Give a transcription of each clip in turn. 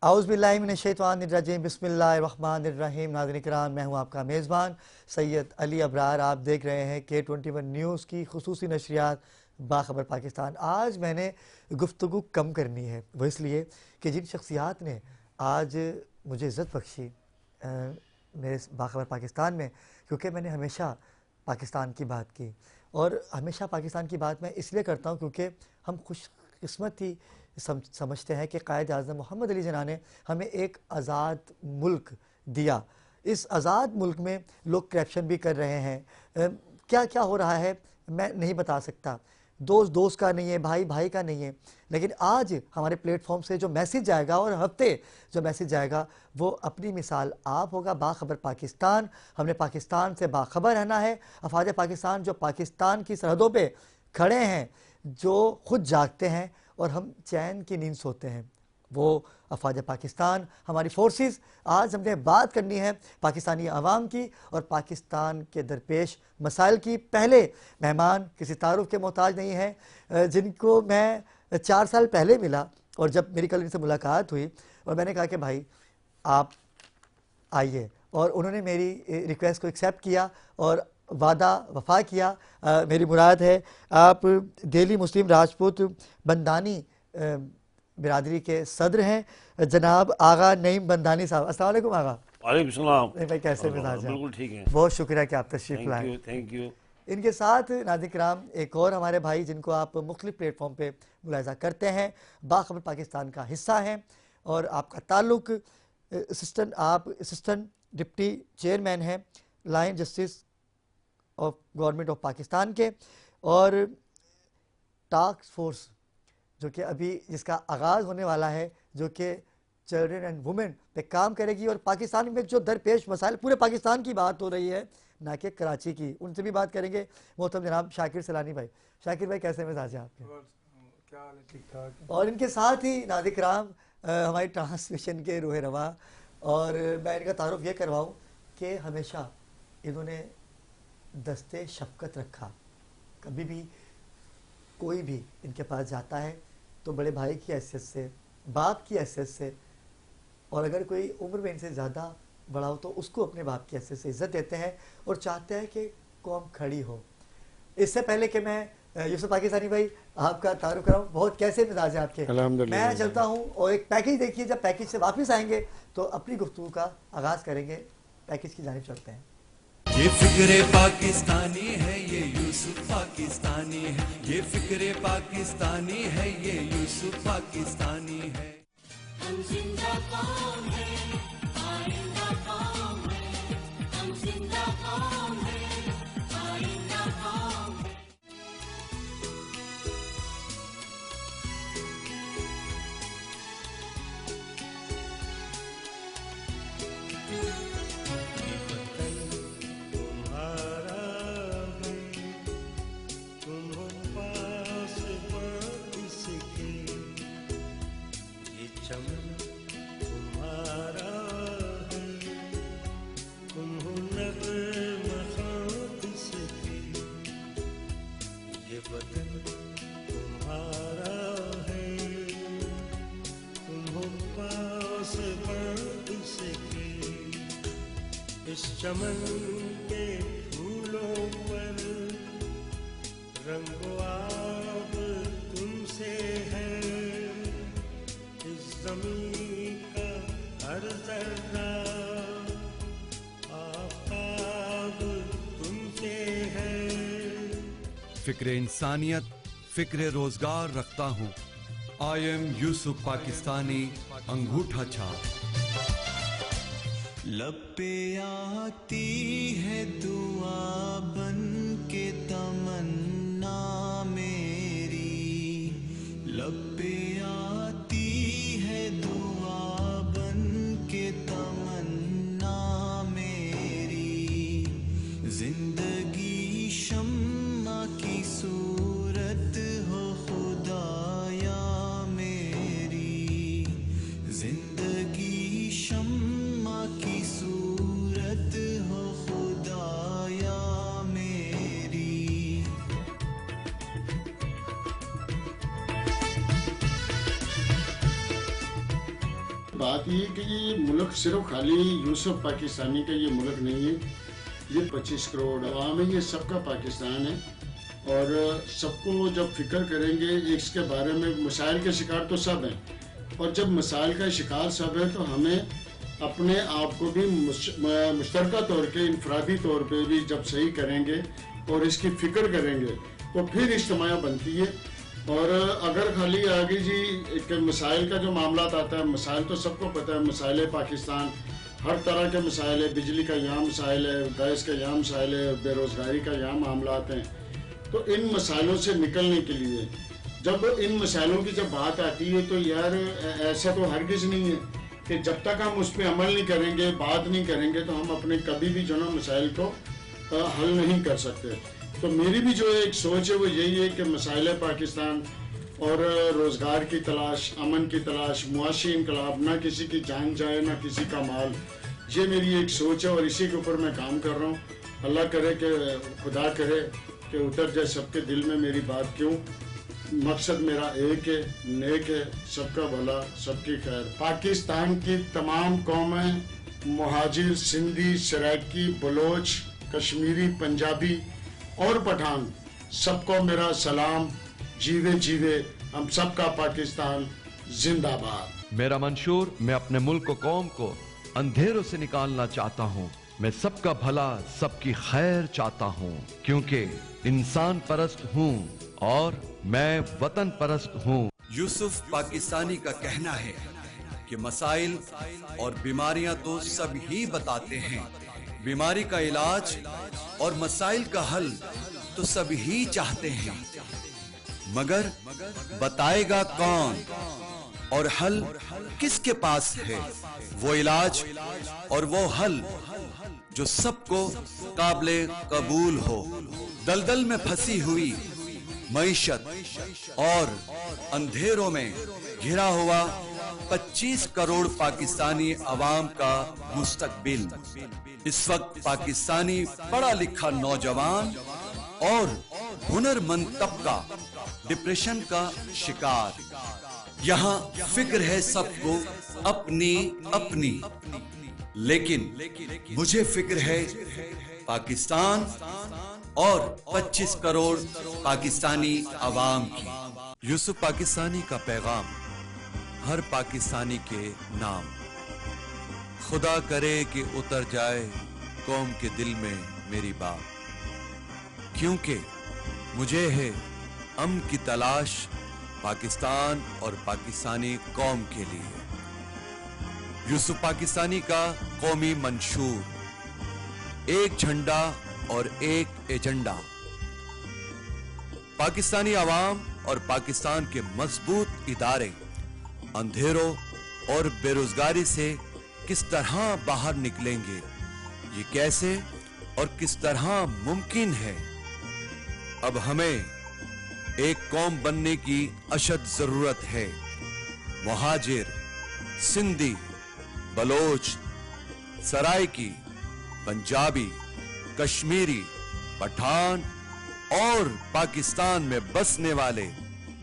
औज़ुबिल्लाहिमिनश्शैतानिर्रजीम बिस्मिल्लाहिर्रहमानिर्रहीम। नाज़रीन किराम, मैं हूँ आपका मेज़बान सैयद अली अबरार। आप देख रहे हैं K21 न्यूज़ की खुसूसी नशरियात बाखबर पाकिस्तान। आज मैंने गुफ्तगू कम करनी है, वो इसलिए कि जिन शख्सियात ने आज मुझे इज़्ज़त बख्शी मेरे बाखबर पाकिस्तान में, क्योंकि मैंने हमेशा पाकिस्तान की बात की और हमेशा पाकिस्तान की बात मैं इसलिए करता हूँ क्योंकि हम खुशकिस्मत ही समझते हैं कि कायद आज़म मोहम्मद अली जिन्ना ने हमें एक आज़ाद मुल्क दिया। इस आज़ाद मुल्क में लोग करप्शन भी कर रहे हैं। क्या क्या हो रहा है मैं नहीं बता सकता, दोस्त दोस्त का नहीं है, भाई भाई का नहीं है, लेकिन आज हमारे प्लेटफॉर्म से जो मैसेज जाएगा और हफ्ते जो मैसेज जाएगा वो अपनी मिसाल आप होगा। बाखबर पाकिस्तान, हमने पाकिस्तान से बाखबर रहना है। अफवाज पाकिस्तान जो पाकिस्तान की सरहदों पे खड़े हैं, जो खुद जागते हैं और हम चैन की नींद सोते हैं, वो अफवाज पाकिस्तान हमारी फोर्सेस। आज हमने बात करनी है पाकिस्तानी आवाम की और पाकिस्तान के दरपेश मसाइल की। पहले मेहमान किसी तारुफ के मोहताज नहीं है, जिनको मैं 4 साल पहले मिला और जब मेरी कल इनसे मुलाकात हुई और मैंने कहा कि भाई आप आइए, और उन्होंने मेरी रिक्वेस्ट को एक्सेप्ट किया और वादा वफा किया। मेरी मुराद है आप दिल्ली मुस्लिम राजपूत बंदानी बिरादरी के सदर हैं जनाब आगा नईम बंदानी साहब। अस्सलाम वालेकुम आगा। वालेकुम सलाम। भाई कैसे मिजाज हैं? बिल्कुल ठीक है, बहुत शुक्रिया कि आप तशरीफ लाए। Thank you. इनके साथ नाज़रीन किराम एक और हमारे भाई जिनको आप मुख्तलिफ प्लेटफॉर्म पे मुलाहिज़ा करते हैं, बाखबर पाकिस्तान का हिस्सा हैं और आपका ताल्लुक असिस्टेंट डिप्टी चेयरमैन हैं line justice of government of Pakistan के, और टास्क फोर्स जो कि अभी जिसका आगाज़ होने वाला है, जो कि चिल्ड्रन एंड वुमेन पे काम करेगी। और पाकिस्तान में जो दरपेश मसाइल, पूरे पाकिस्तान की बात हो रही है ना कि कराची की, उनसे भी बात करेंगे। मोहतरम जनाब शाकिर सलानी भाई। शाकिर भाई कैसे मिजाज हैं आपके? क्या हाल है? ठीक ठाक। और इनके साथ ही नाज़रीन किराम हमारी ट्रांसमिशन के रूह रवा, और मैं इनका तारुफ ये करवाऊँ कि हमेशा इन्होंने दस्ते शफ़क़त रखा। कभी भी कोई भी इनके पास जाता है तो बड़े भाई की हैसियत से, बाप की हैसियत से, और अगर कोई उम्र में इनसे ज़्यादा बड़ा हो तो उसको अपने बाप की हैसियत से इज़्ज़त देते हैं और चाहते हैं कि कौम खड़ी हो। इससे पहले कि मैं यूसुफ पाकिस्तानी भाई आपका तारुफ कराऊँ, बहुत कैसे मिजाज है आपके? मैं चलता हूँ और एक पैकेज देखिए, जब पैकेज से वापस आएंगे तो अपनी गुफ्तगू का आगाज़ करेंगे। पैकेज की जानिब चलते हैं। ये फिक्रे पाकिस्तानी है, ये यूसुफ पाकिस्तानी है, ये फिक्रे पाकिस्तानी है, ये यूसुफ पाकिस्तानी है। हम जिंदा कौम है, आइंदा कौम है, हम जिंदा कौम है, आइंदा कौम है। इस चमन के फूलों पर रंगो आब तुमसे है, इस ज़मीं का हर ज़र्रा आफ़ताब तुमसे है। फिक्रे इंसानियत, फिक्रे रोजगार रखता हूँ। आई एम यूसुफ पाकिस्तानी, अंगूठा छाप। लब पे आती है दुआ बन के तमन्ना मेरी, लब पे आती है दुआ बन के तमन्ना मेरी। जिंदगी शम्मा की सूरत हो खुदाया मेरी, जिंदगी शम्मा की सूरत हो खुदाया मेरी। बात ये कि ये मुल्क सिर्फ खाली यूसुफ पाकिस्तानी का ये मुल्क नहीं है, ये 25 करोड़ अवाम है, ये सबका पाकिस्तान है। और सबको जब फिक्र करेंगे इसके बारे में, मसाइल के शिकार तो सब हैं, और जब मसाइल का शिकार सब है तो हमें अपने आप को भी मुश्तरका तौर पे, इनफरादी तौर पे भी जब सही करेंगे और इसकी फिक्र करेंगे तो फिर इज्तिमा बनती है। और अगर खाली आगे जी एक मसाइल का जो मामला आता है, मसाइल तो सबको पता है, मसाइल पाकिस्तान हर तरह के मसाइल है, बिजली का यहाँ मसाइल है, गैस का यहाँ मसाइल है, बेरोज़गारी का यहाँ मामला आते हैं। तो इन मसाइलों से निकलने के लिए जब इन मसाइलों की जब बात आती है तो यार ऐसा तो हरगिज़ नहीं है कि जब तक हम उस पर अमल नहीं करेंगे, बात नहीं करेंगे, तो हम अपने कभी भी जो ना मसाइल को हल नहीं कर सकते। तो मेरी भी जो एक सोच है वो यही है कि मसाइल पाकिस्तान और रोज़गार की तलाश, अमन की तलाश, मुआशी इनकलाब, ना किसी की जान जाए ना किसी का माल, ये मेरी एक सोच है और इसी के ऊपर मैं काम कर रहा हूँ। अल्लाह करे कि खुदा करे कि उतर जाए सबके दिल में मेरी बात। क्यों, मकसद मेरा एक है, नेक है, सबका भला, सबकी खैर। पाकिस्तान की तमाम कौमें, मुहाजिर, सिंधी, सराइकी, बलोच, कश्मीरी, पंजाबी और पठान, सबको मेरा सलाम। जीवे जीवे हम सबका पाकिस्तान जिंदाबाद। मेरा मंशूर, मैं अपने मुल्क को, कौम को अंधेरों से निकालना चाहता हूँ। मैं सबका भला, सबकी खैर चाहता हूँ, क्योंकि इंसान परस्त हूँ और मैं वतन परस्त हूँ। यूसुफ पाकिस्तानी का कहना है कि मसाइल और बीमारियां तो सब ही बताते हैं, बीमारी का इलाज और मसाइल का हल तो सब ही चाहते हैं, मगर बताएगा कौन और हल किसके पास है? वो इलाज और वो हल जो सबको काबिले कबूल हो। दलदल में फंसी हुई मईशत और अंधेरों में घिरा हुआ 25 करोड़ पाकिस्तानी अवाम का मुस्तकबिल। इस वक्त पाकिस्तानी पढ़ा लिखा नौजवान और हुनरमंद तबका डिप्रेशन का शिकार। यहाँ फिक्र है सबको अपनी अपनी, लेकिन मुझे फिक्र है पाकिस्तान और 25 करोड़ पाकिस्तानी अवाम की। यूसुफ पाकिस्तानी का पैगाम हर पाकिस्तानी के नाम। खुदा करे कि उतर जाए कौम के दिल में मेरी बात, क्योंकि मुझे है अमन की तलाश पाकिस्तान और पाकिस्तानी कौम के लिए। यूसुफ पाकिस्तानी का कौमी मंशूर, एक झंडा और एक एजेंडा। पाकिस्तानी अवाम और पाकिस्तान के मजबूत इदारे अंधेरों और बेरोजगारी से किस तरह बाहर निकलेंगे, ये कैसे और किस तरह मुमकिन है? अब हमें एक कौम बनने की अशद जरूरत है। मुहाजिर, सिंधी, बलोच, सराइकी, पंजाबी, कश्मीरी, पठान और पाकिस्तान में बसने वाले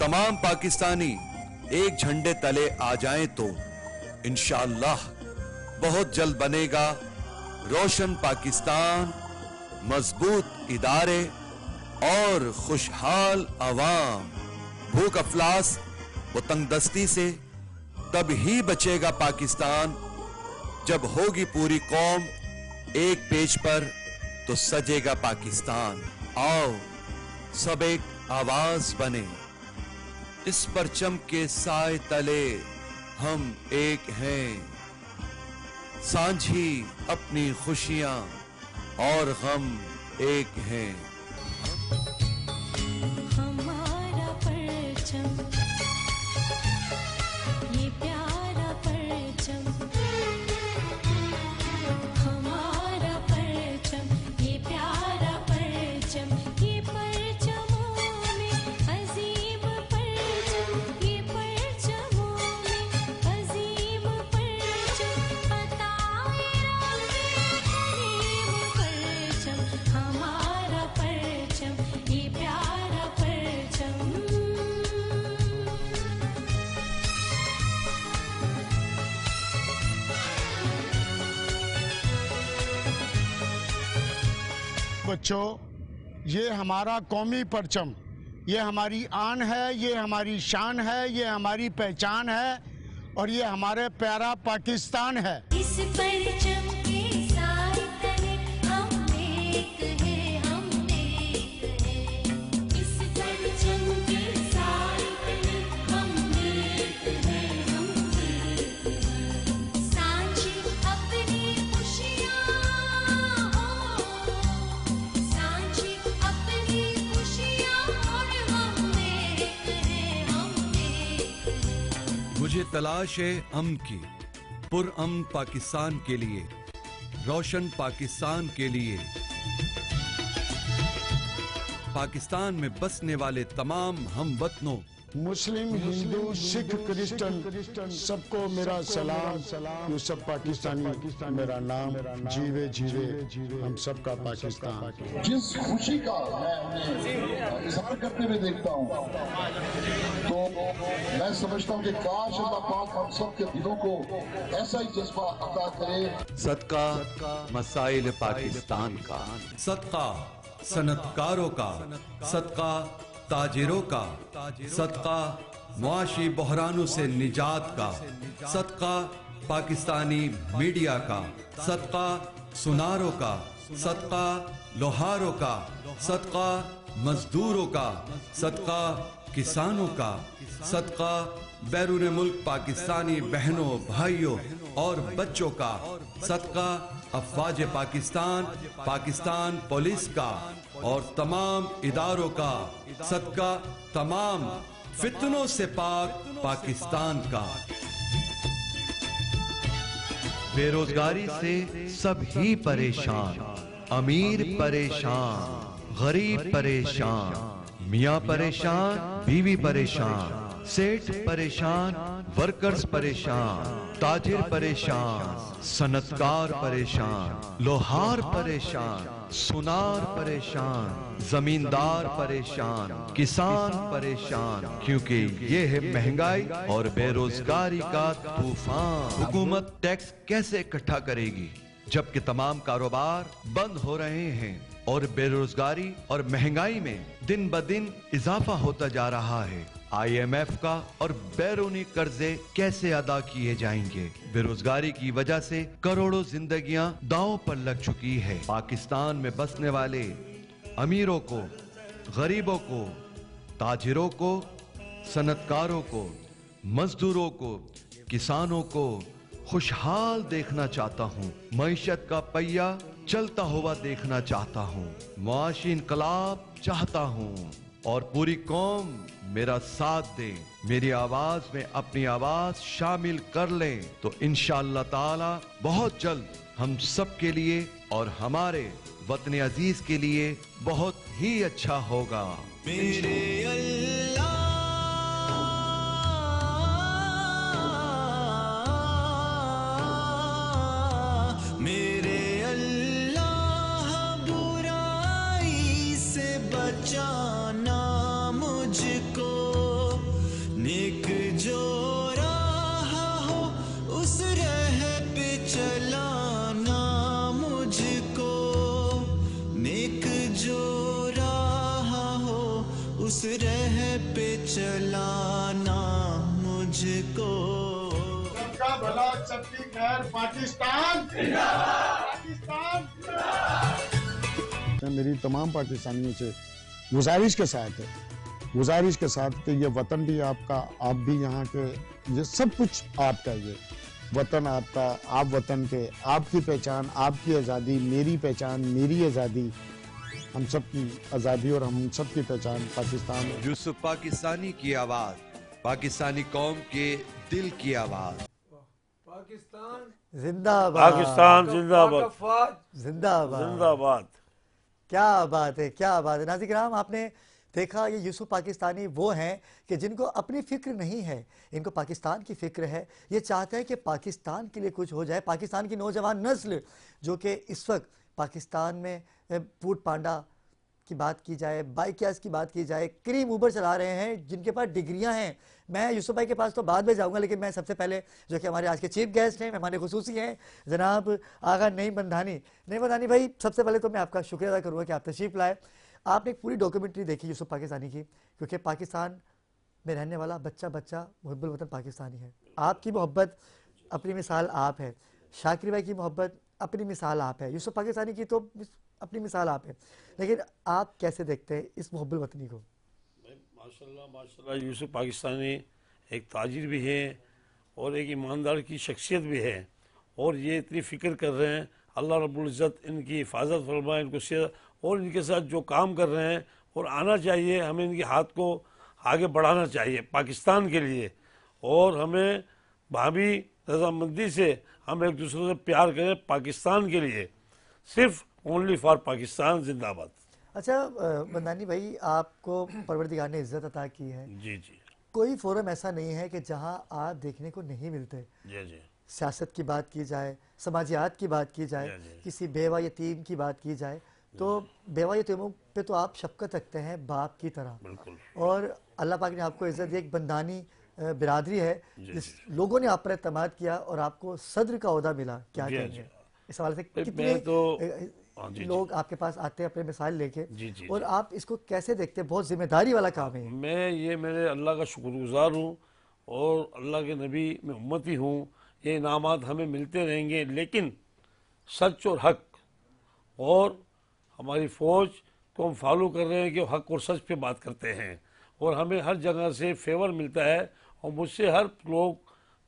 तमाम पाकिस्तानी एक झंडे तले आ जाएं तो इंशाअल्लाह बहुत जल्द बनेगा रोशन पाकिस्तान, मजबूत इदारे और खुशहाल अवाम। भूख अफलास व तंगदस्ती से तब ही बचेगा पाकिस्तान जब होगी पूरी कौम एक पेज पर, तो सजेगा पाकिस्तान। आओ सब एक आवाज बने, इस परचम के साए तले हम एक हैं। सांझी अपनी खुशियां और गम एक हैं। हमारा परचम, ये प्यारा परचम, हमारा परचम, ये प्यारा परचम, ये परचमों में अजीम परचम, ये परचमों में अजीम परचम, अताए रब्बे करीम परचम, हमारा परचम। बच्चों, ये हमारा कौमी परचम, ये हमारी आन है, ये हमारी शान है, ये हमारी पहचान है और ये हमारे प्यारा पाकिस्तान है। इस परचम के साए तले हम एक हैं, हम एक हैं। इस परचम के साए तले हम एक हैं, हम एक हैं। सांझी अपनी खुशियाँ हो, सांझी अपनी खुशियाँ और हम एक हैं, हम एक हैं। मुझे तलाश है अमन की, पुरअमन पाकिस्तान के लिए, रोशन पाकिस्तान के लिए। पाकिस्तान में बसने वाले तमाम हमवतनों, मुस्लिम, हिंदू, सिख, क्रिश्चियन सबको मेरा सलाम। यूसुफ पाकिस्तानी मेरा नाम, जीवे जीवे हम सबका पाकिस्तान। जिस खुशी का मैं उन्हें इजहार करते हुए देखता हूँ, तो मैं समझता हूँ कि काश अल्लाह पाक हम सब के दिलों को ऐसा ही जज्बा अता करे। सदका मसाइल पाकिस्तान का, सदका सनतकारों का, सदका ताजिरों का, सदका मुआशी बहरानों से निजात का, सदका पाकिस्तानी मीडिया का, सदका सुनारों का, सदका लोहारों का, सदका मजदूरों का, सदका किसानों का, सदका बैरून मुल्क पाकिस्तानी बहनों भाइयों और बच्चों का, सदका अफवाज पाकिस्तान, पाकिस्तान पुलिस का और तमाम इदारों का, सदका तमाम फितनों से पाक पाकिस्तान का। बेरोजगारी से सब ही परेशान, अमीर परेशान, गरीब परेशान, मियाँ परेशान, बीवी परेशान, सेठ परेशान, वर्कर्स परेशान, ताजिर परेशान, सनतकार परेशान, लोहार परेशान, सुनार परेशान, जमींदार परेशान, किसान परेशान, क्योंकि ये है महंगाई और बेरोजगारी का तूफान। हुकूमत टैक्स कैसे इकट्ठा करेगी जबकि तमाम कारोबार बंद हो रहे हैं और बेरोजगारी और महंगाई में दिन ब दिन इजाफा होता जा रहा है। IMF का और बैरूनी कर्जे कैसे अदा किए जाएंगे? बेरोजगारी की वजह से करोड़ों जिंदगियां दांव पर लग चुकी है। पाकिस्तान में बसने वाले अमीरों को, गरीबों को, ताजिरों को, सनतकारों को, मजदूरों को, किसानों को खुशहाल देखना चाहता हूँ। मईशत का पहिया चलता हुआ देखना चाहता हूँ। मुआशी इनकलाब चाहता हूँ और पूरी कौम मेरा साथ दे, मेरी आवाज में अपनी आवाज शामिल कर लें तो इंशाअल्लाह ताला बहुत जल्द हम सब के लिए और हमारे वतन अजीज के लिए बहुत ही अच्छा होगा। मेरे अल्लाह, मेरे अल्लाह, बुराई से बचाना मुझको, नेक जो राह हो उस राह पे चलाना मुझको, नेक जो राह हो उस राह पे चलाना मुझको। सबका भला सबकी खैर, पाकिस्तान पाकिस्तान। मेरी तमाम पाकिस्तानियों से गुजारिश के साथ कि ये वतन भी आपका, आप भी यहाँ के, ये सब कुछ आपका, ये वतन आपका, आप वतन के, आपकी पहचान, आपकी आज़ादी, मेरी पहचान, मेरी आज़ादी, हम सब की आज़ादी और हम सब की पहचान पाकिस्तान। यूसुफ पाकिस्तानी की आवाज, पाकिस्तानी कौम के दिल की आवाज। पाकिस्तान जिंदाबाद, पाकिस्तान जिंदाबाद, जिंदाबाद, जिंदाबाद। क्या बात है, क्या बात है। नाज़रीन किराम, आपने देखा ये यूसुफ पाकिस्तानी वो हैं कि जिनको अपनी फ़िक्र नहीं है, इनको पाकिस्तान की फ़िक्र है। ये चाहते हैं कि पाकिस्तान के लिए कुछ हो जाए। पाकिस्तान की नौजवान नस्ल जो कि इस वक्त पाकिस्तान में फूट पांडा की बात की जाए, बाइकियाज की बात की जाए, क्रीम ऊबर चला रहे हैं जिनके पास डिग्रियां हैं। मैं यूसुफ भाई के पास तो बाद में जाऊंगा, लेकिन मैं सबसे पहले जो कि हमारे आज के चीफ गेस्ट हैं, मेहमान खुसूसी हैं, जनाब आगा नईम बंधानी। नईम बंधानी भाई, सबसे पहले तो मैं आपका शुक्रिया अदा करूँगा कि आप तशरीफ लाए। आपने एक पूरी डॉक्यूमेंट्री देखी यूसुफ पाकिस्तानी की, क्योंकि पाकिस्तान में रहने वाला बच्चा बच्चा मुहिब्बुल वतन पाकिस्तानी है। आपकी मोहब्बत अपनी मिसाल आप है, शाकिर भाई की मोहब्बत अपनी मिसाल आप है, यूसुफ पाकिस्तानी की तो अपनी मिसाल आप है, लेकिन आप कैसे देखते हैं इस मुहिब्बुल वतनी को? माशाल्लाह माशाल्लाह, यूसुफ पाकिस्तानी एक ताजिर भी है और एक ईमानदार की शख्सियत भी है, और ये इतनी फ़िक्र कर रहे हैं। अल्लाह रब्बुल इज़्ज़त इनकी हिफाजत फरमाए, इनको सेहत, और इनके साथ जो काम कर रहे हैं और आना चाहिए, हमें इनके हाथ को आगे बढ़ाना चाहिए पाकिस्तान के लिए, और हमें भाभी रजामंदी से हम एक दूसरे से प्यार करें पाकिस्तान के लिए, सिर्फ ओनली फॉर पाकिस्तान जिंदाबाद। अच्छा बंदानी भाई, आपको परवरदिगार ने इज्जत अता की है, जी जी कोई फोरम ऐसा नहीं है कि जहां आप देखने को नहीं मिलते। जी जी सियासत की बात की जाए, समाजियात की बात की जाए, जी। किसी बेवा यतीम की बात की जाए, तो बेवा यतीमों पे तो आप शफकत रखते हैं बाप की तरह, बिल्कुल। और अल्लाह पाक ने आपको इज्जत दी। एक बंदानी बिरादरी है जिस लोगों ने आप पर एतमाद किया और आपको सदर का ओहदा मिला, क्या जी, कहेंगे जी। इस हवाले से? मैं कितने तो- हाँ, जी, जी। लोग आपके पास आते हैं अपने मिसाल लेके, जी, जी, और जी। आप इसको कैसे देखते हैं? बहुत जिम्मेदारी वाला काम है ये। मैं मेरे अल्लाह का शुक्रगुजार हूँ, और अल्लाह के नबी में उम्मती हूँ। ये इनामात हमें मिलते रहेंगे, लेकिन सच और हक, और हमारी फ़ौज को हम फॉलो कर रहे हैं कि वो हक और सच पे बात करते हैं, और हमें हर जगह से फेवर मिलता है, और मुझसे हर लोग,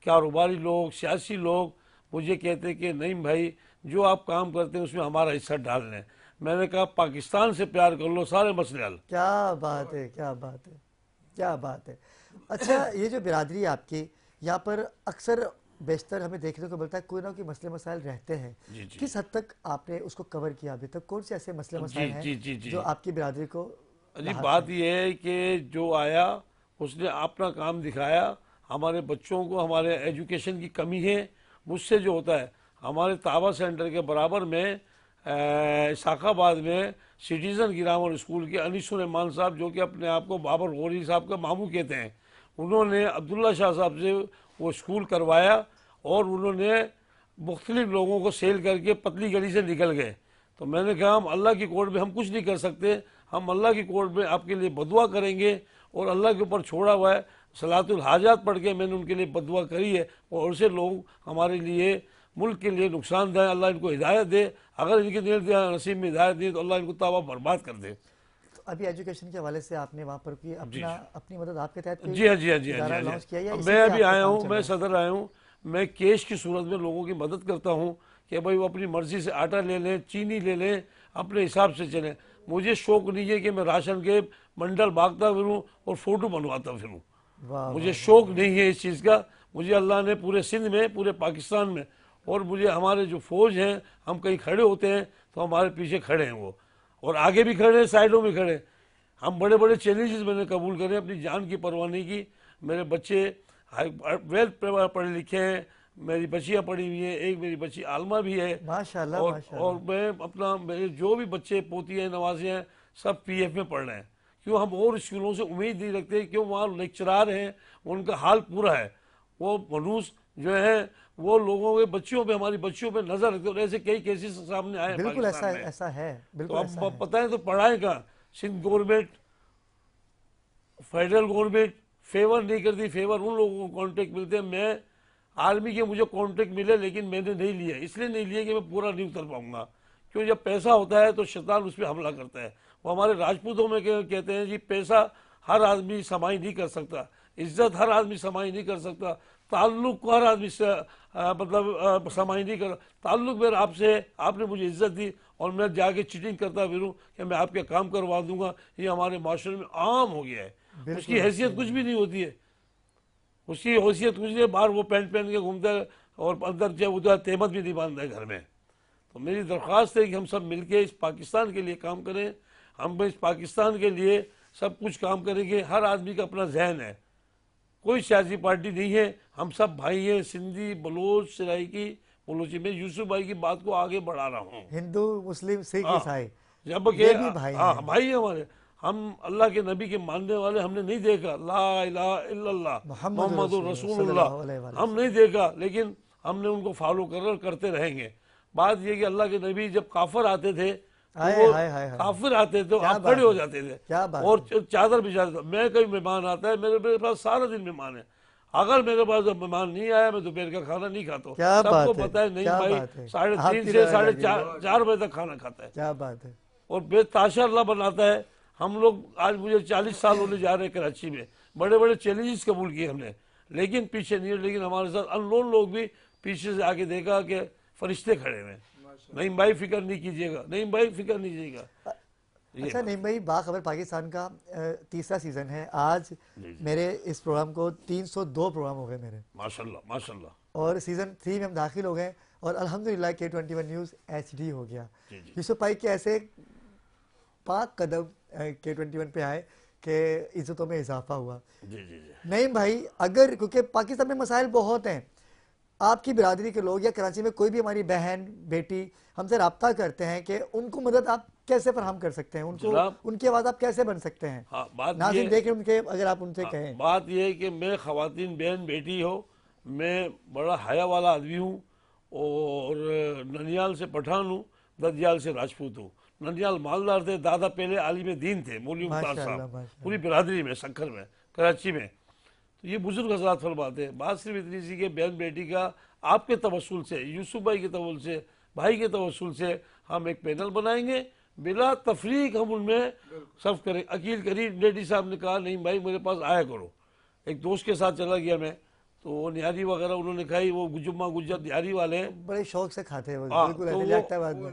कारोबारी लोग, सियासी लोग मुझे कहते हैं कि नहीं भाई, जो आप काम करते हैं उसमें हमारा हिस्सा डाल लें। मैंने कहा पाकिस्तान से प्यार कर लो, सारे मसले हल। क्या बात है, क्या बात है, क्या बात है। अच्छा, ये जो बिरादरी है आपकी, यहाँ पर अक्सर बेशतर हमें देखने को मिलता है कोई ना कोई मसले मसाइल रहते हैं। जी, जी। किस हद तक आपने उसको कवर किया अभी तक? कौन से ऐसे मसले मसाइल हैं जी, जी, जी। जो आपकी बिरादरी को जी, राहत बात है? यह है कि जो आया उसने अपना काम दिखाया। हमारे बच्चों को, हमारे एजुकेशन की कमी है, मुझसे जो होता है, हमारे ताबा सेंटर के बराबर में इसाखाबाद में सिटीज़न ग्रामर स्कूल के अनीसुर रहमान साहब, जो कि अपने आप को बाबर गौरी साहब का मामू कहते हैं, उन्होंने अब्दुल्ला शाह साहब से वो स्कूल करवाया, और उन्होंने मुख्तलिफ लोगों को सेल करके पतली गली से निकल गए। तो मैंने कहा हम अल्लाह की कोर्ट में हम कुछ नहीं कर सकते, हम अल्लाह की कोर्ट में आपके लिए बदुआ करेंगे, और अल्लाह के ऊपर छोड़ा हुआ है। सलातुल हाजात पढ़ के मैंने उनके लिए बदुआ करी है, और ऐसे लोग हमारे लिए, मुल्क के लिए नुकसानदायक, अल्लाह इनको हिदायत दे। अगर इनके नसीब में हिदायत दी तो अल्लाह इनको तबाह बर्बाद कर दे। तो अभी एजुकेशन के हवाले से आपने वहाँ पर की अपनी मदद आपके तहत कोई जी हाँ, जी हाँ, जी हाँ, इदारा जी हाँ, लॉन्च किया या जी। इसी मैं पे अभी आपका आया काम हूँ, चल मैं रहा है? सदर आया हूँ। मैं कैश की सूरत में लोगों की मदद करता हूँ कि भाई वो अपनी मर्जी से आटा ले लें, चीनी ले लें, अपने हिसाब से चलें। मुझे शौक नहीं है कि मैं राशन के मंडल भागता फिरूँ और फ़ोटो बनवाता फिरूँ। वाह, मुझे शौक नहीं है इस चीज़ का। मुझे अल्लाह ने पूरे सिंध में, पूरे पाकिस्तान में, और मुझे हमारे जो फ़ौज हैं, हम कहीं खड़े होते हैं तो हमारे पीछे खड़े हैं वो, और आगे भी खड़े हैं, साइडों में खड़े हैं। हम बड़े बड़े चैलेंजेस मैंने कबूल करे, अपनी जान की परवाह नहीं की। मेरे बच्चे वेल पढ़े लिखे हैं, मेरी बच्चियाँ पढ़ी हुई हैं, एक मेरी बच्ची आलमा भी है, माशाल्लाह, और माशाल्लाह। मैं अपना, मेरे जो भी बच्चे पोती हैं, नवाजे हैं, सब PF में पढ़ रहे हैं। क्यों हम और स्कूलों से उम्मीद नहीं रखते, क्यों वहाँ लेक्चरार हैं, उनका हाल पूरा है, वो मनुष्य जो है वो लोगों के बच्चियों पे, हमारी बच्चियों पे नजर रखते, और ऐसे कई केसेस सामने आए हैं बिल्कुल पाकिस्तान में। ऐसा है, तो बिल्कुल ऐसा अब है। पता है तो पढ़ाए कहाँ? Sindh government, federal government favour नहीं करती। फेवर उन लोगों को कॉन्ट्रैक्ट मिलते हैं। मैं आर्मी के मुझे कॉन्ट्रैक्ट मिले, लेकिन मैंने नहीं लिया, इसलिए नहीं लिया कि मैं पूरा नहीं उतर पाऊंगा, क्यों जब पैसा होता है तो शैतान उस पर हमला करता है। वो हमारे राजपूतों में कहते हैं जी, पैसा हर आदमी समाई नहीं कर सकता, इज्जत हर आदमी समाई नहीं कर सकता, ताल्लुक को हर आदमी से मतलब समाई नहीं कर। ताल्लुक मेरा आपसे, आपने मुझे इज्जत दी और मैं जाके चीटिंग करता फिरूँ कि मैं आपके काम करवा दूंगा, ये हमारे माशरे में आम हो गया है। उसकी हैसियत कुछ भी नहीं होती है, उसकी हैसियत कुछ नहीं। बाहर वो पैंट पहन के घूमता है और अंदर जब उधर तेमत भी नहीं बांधता है घर में। तो मेरी दरख्वास्त है कि हम सब मिलके इस पाकिस्तान के लिए काम करें। हम इस पाकिस्तान के लिए सब कुछ काम करेंगे। हर आदमी का अपना जहन है, कोई सियासी पार्टी नहीं है, हम सब भाई हैं, सिंधी, बलोच, सराइकी, बलोची। मैं यूसुफ भाई की बात को आगे बढ़ा रहा हूँ। हिंदू, मुस्लिम, सिख, हाँ। ईसाई जब ये भी भाई हाँ हैं। भाई हैं हमारे। हम अल्लाह के नबी के मानने वाले हमने नहीं देखा, ला इलाहा इल्लल्लाह मोहम्मद रसूलुल्लाह, हम नहीं देखा, लेकिन हमने उनको फॉलो करते रहेंगे। बात ये कि अल्लाह के नबी जब काफिर आते थे तो हाय, वो हाय, हाय, हाय। काफिर आते थे तो क्या आप बात खड़े हो है। जाते थे क्या बात और चादर बिछाते थे। मैं कभी मेहमान आता है, मेरे पास सारा दिन मेहमान है, अगर मेरे पास जब मेहमान नहीं आया मैं दोपहर का खाना नहीं खाता हूँ। क्या सबको बात है, पता है नहीं क्या भाई बात है। 3:30 आपकी से तरह 4:30 बजे तक खाना खाता है। क्या बात है। और बेताशा अल्लाह बनाता है। हम लोग आज मुझे 40 साल होने जा रहे हैं कराची में, बड़े बड़े चैलेंजेस कबूल किए हमने, लेकिन पीछे नहीं है। लेकिन हमारे साथ अननोन लोग भी पीछे से आके देखा कि फरिश्ते खड़े हुए हैं, नहीं भाई फिक्र नहीं कीजिएगा, नहीं भाई फिक्र नहीं कीजिएगा। अच्छा नहीं भाई, बाखबर पाकिस्तान का तीसरा सीज़न है आज। मेरे इस प्रोग्राम को 302 प्रोग्राम हो गए मेरे, माशाल्लाह माशाल्लाह। और सीज़न 3 में हम दाखिल हो गए और अल्हम्दुलिल्लाह K21 न्यूज़ HD हो गया। यूसुफ भाई के ऐसे पाक कदम K21 पे आए कि इज़्ज़तों में इजाफा हुआ। जी जी जी। नहीं भाई, अगर क्योंकि पाकिस्तान में मसाइल बहुत हैं, आपकी बिरादरी के लोग या कराची में कोई भी हमारी बहन बेटी हमसे रब्ता करते हैं कि उनको मदद आप कैसे फराहम कर सकते हैं, उनको जनाब। उनकी आवाज़ आप कैसे बन सकते हैं? हाँ, बात नाज़रीन ये- देख रहे हैं उनके, अगर आप उनसे हाँ, कहें। बात यह है कि मैं ख़वातीन बहन बेटी हो, मैं बड़ा हया वाला आदमी हूँ और ननियाल से पठान हूँ, ददियाल से राजपूत हूँ। ननियाल मालदार थे, दादा पहले आलिम दीन थे, मौलवी मुख्तार माशाअल्लाह, साहब, माशाअल्लाह। पूरी बिरादरी में, सक्खर में, कराची में। तो ये बुजुर्ग हजरात फरमाते हैं। बात सिर्फ इतनी सी कि बहन बेटी का आपके तवस्सुल से, यूसुफ भाई के तवस्सुल से, भाई के तवस्सुल से हम एक पैनल बनाएंगे, बिला तफरीक हम उनमें सर्व करें। अकील करीम डेडी साहब ने कहा नहीं भाई मेरे पास आया करो। एक दोस्त के साथ चला गया मैं, तो वो निहारी वगैरह उन्होंने खाई, वो जुम्मा गुज्जर निहारी वाले हैं, बड़े शौक से खाते हैं वो, हाँ, बिल्कुल तो ऐसे वो- लगता है बाद में।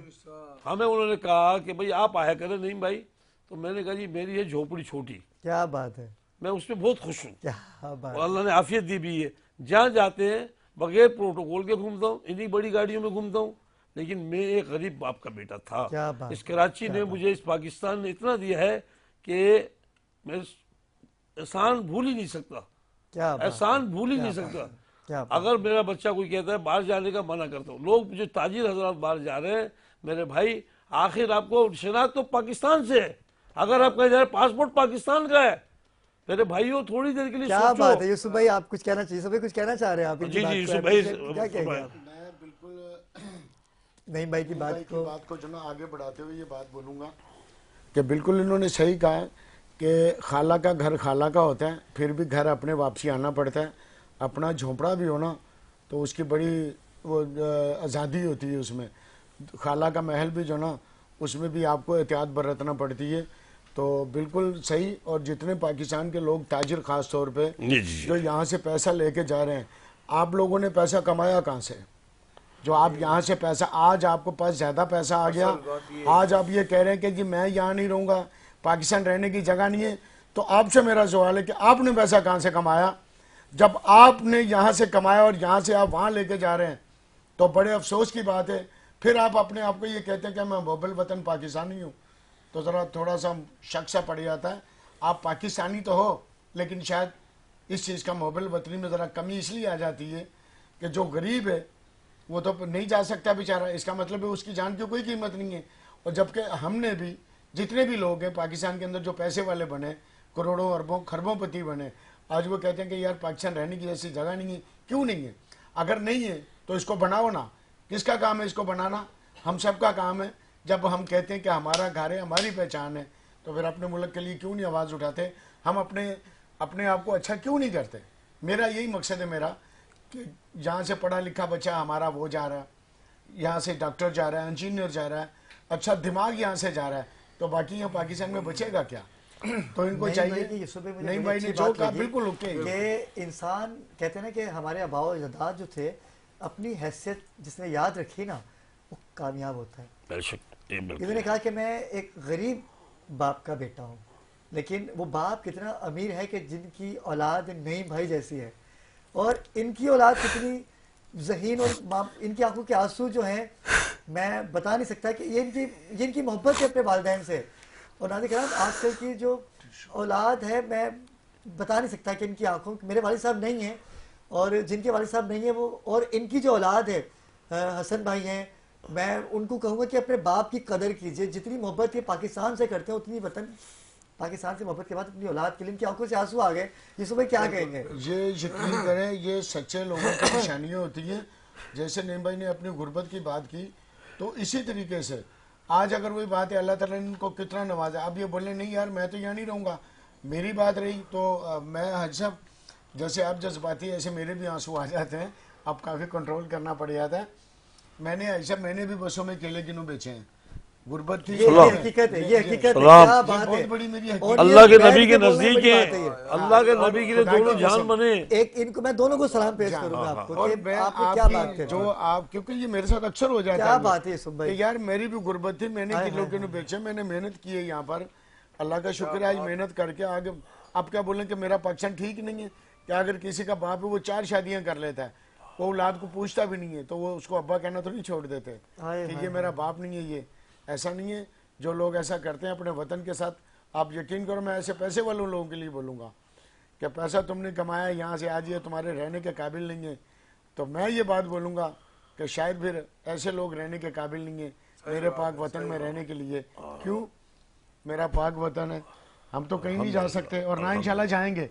हमें उन्होंने कहा कि भाई आप आया करें। नहीं भाई, तो मैंने कहा जी मेरी है झोपड़ी छोटी, क्या बात है, मैं उसमें बहुत खुश हूँ क्या बात और अल्लाह ने आफियत दी भी है। जहाँ जाते हैं बगैर प्रोटोकॉल के घूमता हूँ, इन्हीं बड़ी गाड़ियों में घूमता हूँ, लेकिन मैं एक गरीब बाप का बेटा था। क्या बात इस है, कराची ने मुझे, इस पाकिस्तान ने इतना दिया है कि मैं एहसान भूल ही नहीं सकता, क्या बात है, एहसान भूल ही नहीं सकता। क्या बात। अगर मेरा बच्चा कोई कहता है बाहर जाने का मना करता हूँ। लोग जो ताजिर हजरात बाहर जा रहे हैं, मेरे भाई आखिर आपको शनाख्त तो पाकिस्तान से है, अगर आप कहे जा रहे पासपोर्ट पाकिस्तान का है, मेरे भाइयों थोड़ी देर के लिए क्या सोचो। बात है यूसुफ भाई, आप कुछ कहना चाहिए? सुबह कुछ कहना चाह रहे हैं आप? इनकी जी, बात जी, को यूसुफ भाई, appreciate- क्या कहेंगे फरमाएं। आप मैं बिल्कुल नईम भाई की भाई बात की को? बात को जो ना आगे बढ़ाते हुए ये बात बोलूँगा कि बिल्कुल इन्होंने सही कहा कि खाला का घर खाला का होता है, फिर भी घर अपने वापसी आना पड़ता है। अपना झोंपड़ा भी हो ना तो उसकी बड़ी वो आज़ादी होती है उसमें। खाला का महल भी जो ना उसमें भी आपको एहतियात बरतना पड़ती है। तो बिल्कुल सही। और जितने पाकिस्तान के लोग ताजिर ख़ास तौर पे जी, जी, जो यहाँ से पैसा लेके जा रहे हैं, आप लोगों ने पैसा कमाया कहाँ से? जो आप यहाँ से पैसा, आज आपको पास ज़्यादा पैसा आ गया, आज आप ये कह रहे हैं कि जी मैं यहाँ नहीं रहूँगा, पाकिस्तान रहने की जगह नहीं है। तो आपसे मेरा सवाल है कि आपने पैसा कहाँ से कमाया? जब आपने यहाँ से कमाया और यहाँ से आप वहाँ लेके जा रहे हैं तो बड़े अफसोस की बात है। फिर आप अपने आप को ये कहते हैं कि मैं मोबिल वतन पाकिस्तानी हूँ, तो ज़रा थोड़ा सा शक सा पड़ जाता है। आप पाकिस्तानी तो हो, लेकिन शायद इस चीज़ का मोबिल वतनी में ज़रा कमी इसलिए आ जाती है कि जो गरीब है वो तो नहीं जा सकता बेचारा, इसका मतलब है उसकी जान की कोई कीमत नहीं है। और जबकि हमने भी, जितने भी लोग हैं पाकिस्तान के अंदर जो पैसे वाले बने, करोड़ों अरबों खरबोंपति बने, आज वो कहते हैं कि यार पाकिस्तान रहने की ऐसी जगह नहीं है। क्यों नहीं है? अगर नहीं है तो इसको बनाओ ना। किसका काम है इसको बनाना? हम सब का काम है। जब हम कहते हैं कि हमारा घर है, हमारी पहचान है, तो फिर अपने मुल्क के लिए क्यों नहीं आवाज़ उठाते? हम अपने आप को अच्छा क्यों नहीं करते? मेरा यही मकसद है मेरा कि जहाँ से पढ़ा लिखा बच्चा हमारा वो जा रहा है, यहाँ से डॉक्टर जा रहा है, इंजीनियर जा रहा है, अच्छा दिमाग यहाँ से जा रहा है, तो बाकी यहाँ पाकिस्तान में बचेगा क्या? तो इनको चाहिए। नहीं भाई ने जो कहा बिल्कुल ओके कि इंसान कहते हैं ना कि हमारे आबाओ अजदाद जो थे, अपनी हैसियत जिसने याद रखी ना वो कामयाब होता है। इन्होंने कहा कि मैं एक गरीब बाप का बेटा हूँ, लेकिन वो बाप कितना अमीर है कि जिनकी औलाद नईम भाई जैसी है, और इनकी औलाद कितनी ज़हीन और इनकी आंखों के आंसू जो हैं मैं बता नहीं सकता कि ये इनकी मोहब्बत है अपने वालिदैन से। और नाज़रीन कराम, आजकल की जो औलाद है मैं बता नहीं सकता कि इनकी आंखों, मेरे वालिद साहब नहीं हैं और जिनके वालिद साहब नहीं हैं वो, और इनकी जो औलाद है, हसन भाई हैं, मैं उनको कहूँगा कि अपने बाप की कदर कीजिए, जितनी मोहब्बत ये पाकिस्तान से करते हैं उतनी वतन पाकिस्तान से मोहब्बत के बाद अपनी औलाद के लिए इनकी आंखों से आंसू आ गए। ये सुबह क्या कहेंगे? ये यकीन करें, ये सच्चे लोगों की निशानियाँ होती हैं। जैसे नईम भाई ने अपनी गुर्बत की बात की, तो इसी तरीके से आज अगर वही बात है, अल्लाह ताला ने इनको कितना नवाजा। अब ये बोले नहीं यार मैं तो यहाँ नहीं रहूँगा, मेरी बात रही तो मैं हज साहब जैसे आप जज्बाती ऐसे मेरे भी आंसू आ जाते हैं, अब काफ़ी कंट्रोल करना पड़ जाता है। मैंने भी बसों में केले किनों बेचे हैं, गुर्बत थी। ये हकीकत है, ये हकीकत है, सलाम। क्या बात है। बहुत बड़ी मेरी और हकीकत। अल्लाह के बैठ नबी के बोलना नजदीक बड़ी है, बात है ये। अल्लाह के नबी के लिए खुदा की दोनों जान कसम। बने। एक इनको मैं दोनों को सलाम पेश करूंगा आपको और कि मैं आपने क्या बात आपकी करी। जो आप, क्योंकि ये मेरे साथ अक्सर हो जाता क्या है बात है यूसुफ भाई। कि यार मेरी भी गुर्बत थी, मैंने हाय, किलो हाय, किलो बेचे, मैंने मेहनत की है यहाँ पर, अल्लाह का शुक्र है आज मेहनत करके आगे। अब क्या बोलें कि मेरा पाकिस्तान ठीक नहीं है, क्या अगर किसी का बाप है वो 4 शादियां कर लेता है, वो औलाद को पूछता भी नहीं है, तो वो उसको अब्बा कहना तो नहीं छोड़ देते हाय, कि हाय, ये मेरा बाप नहीं है। ये ऐसा नहीं है, जो लोग ऐसा करते हैं अपने वतन के साथ, आप यकीन करो मैं ऐसे पैसे वाले लोगों के लिए बोलूँगा कि पैसा तुमने कमाया यहाँ से आज ये तुम्हारे रहने के काबिल नहीं है, तो मैं ये बात बोलूँगा कि शायद फिर ऐसे लोग रहने के काबिल नहीं है मेरे पाक वतन में रहने के लिए। क्यों? मेरा पाक वतन है, हम तो कहीं नहीं जा सकते और ना इंशाल्लाह जाएंगे।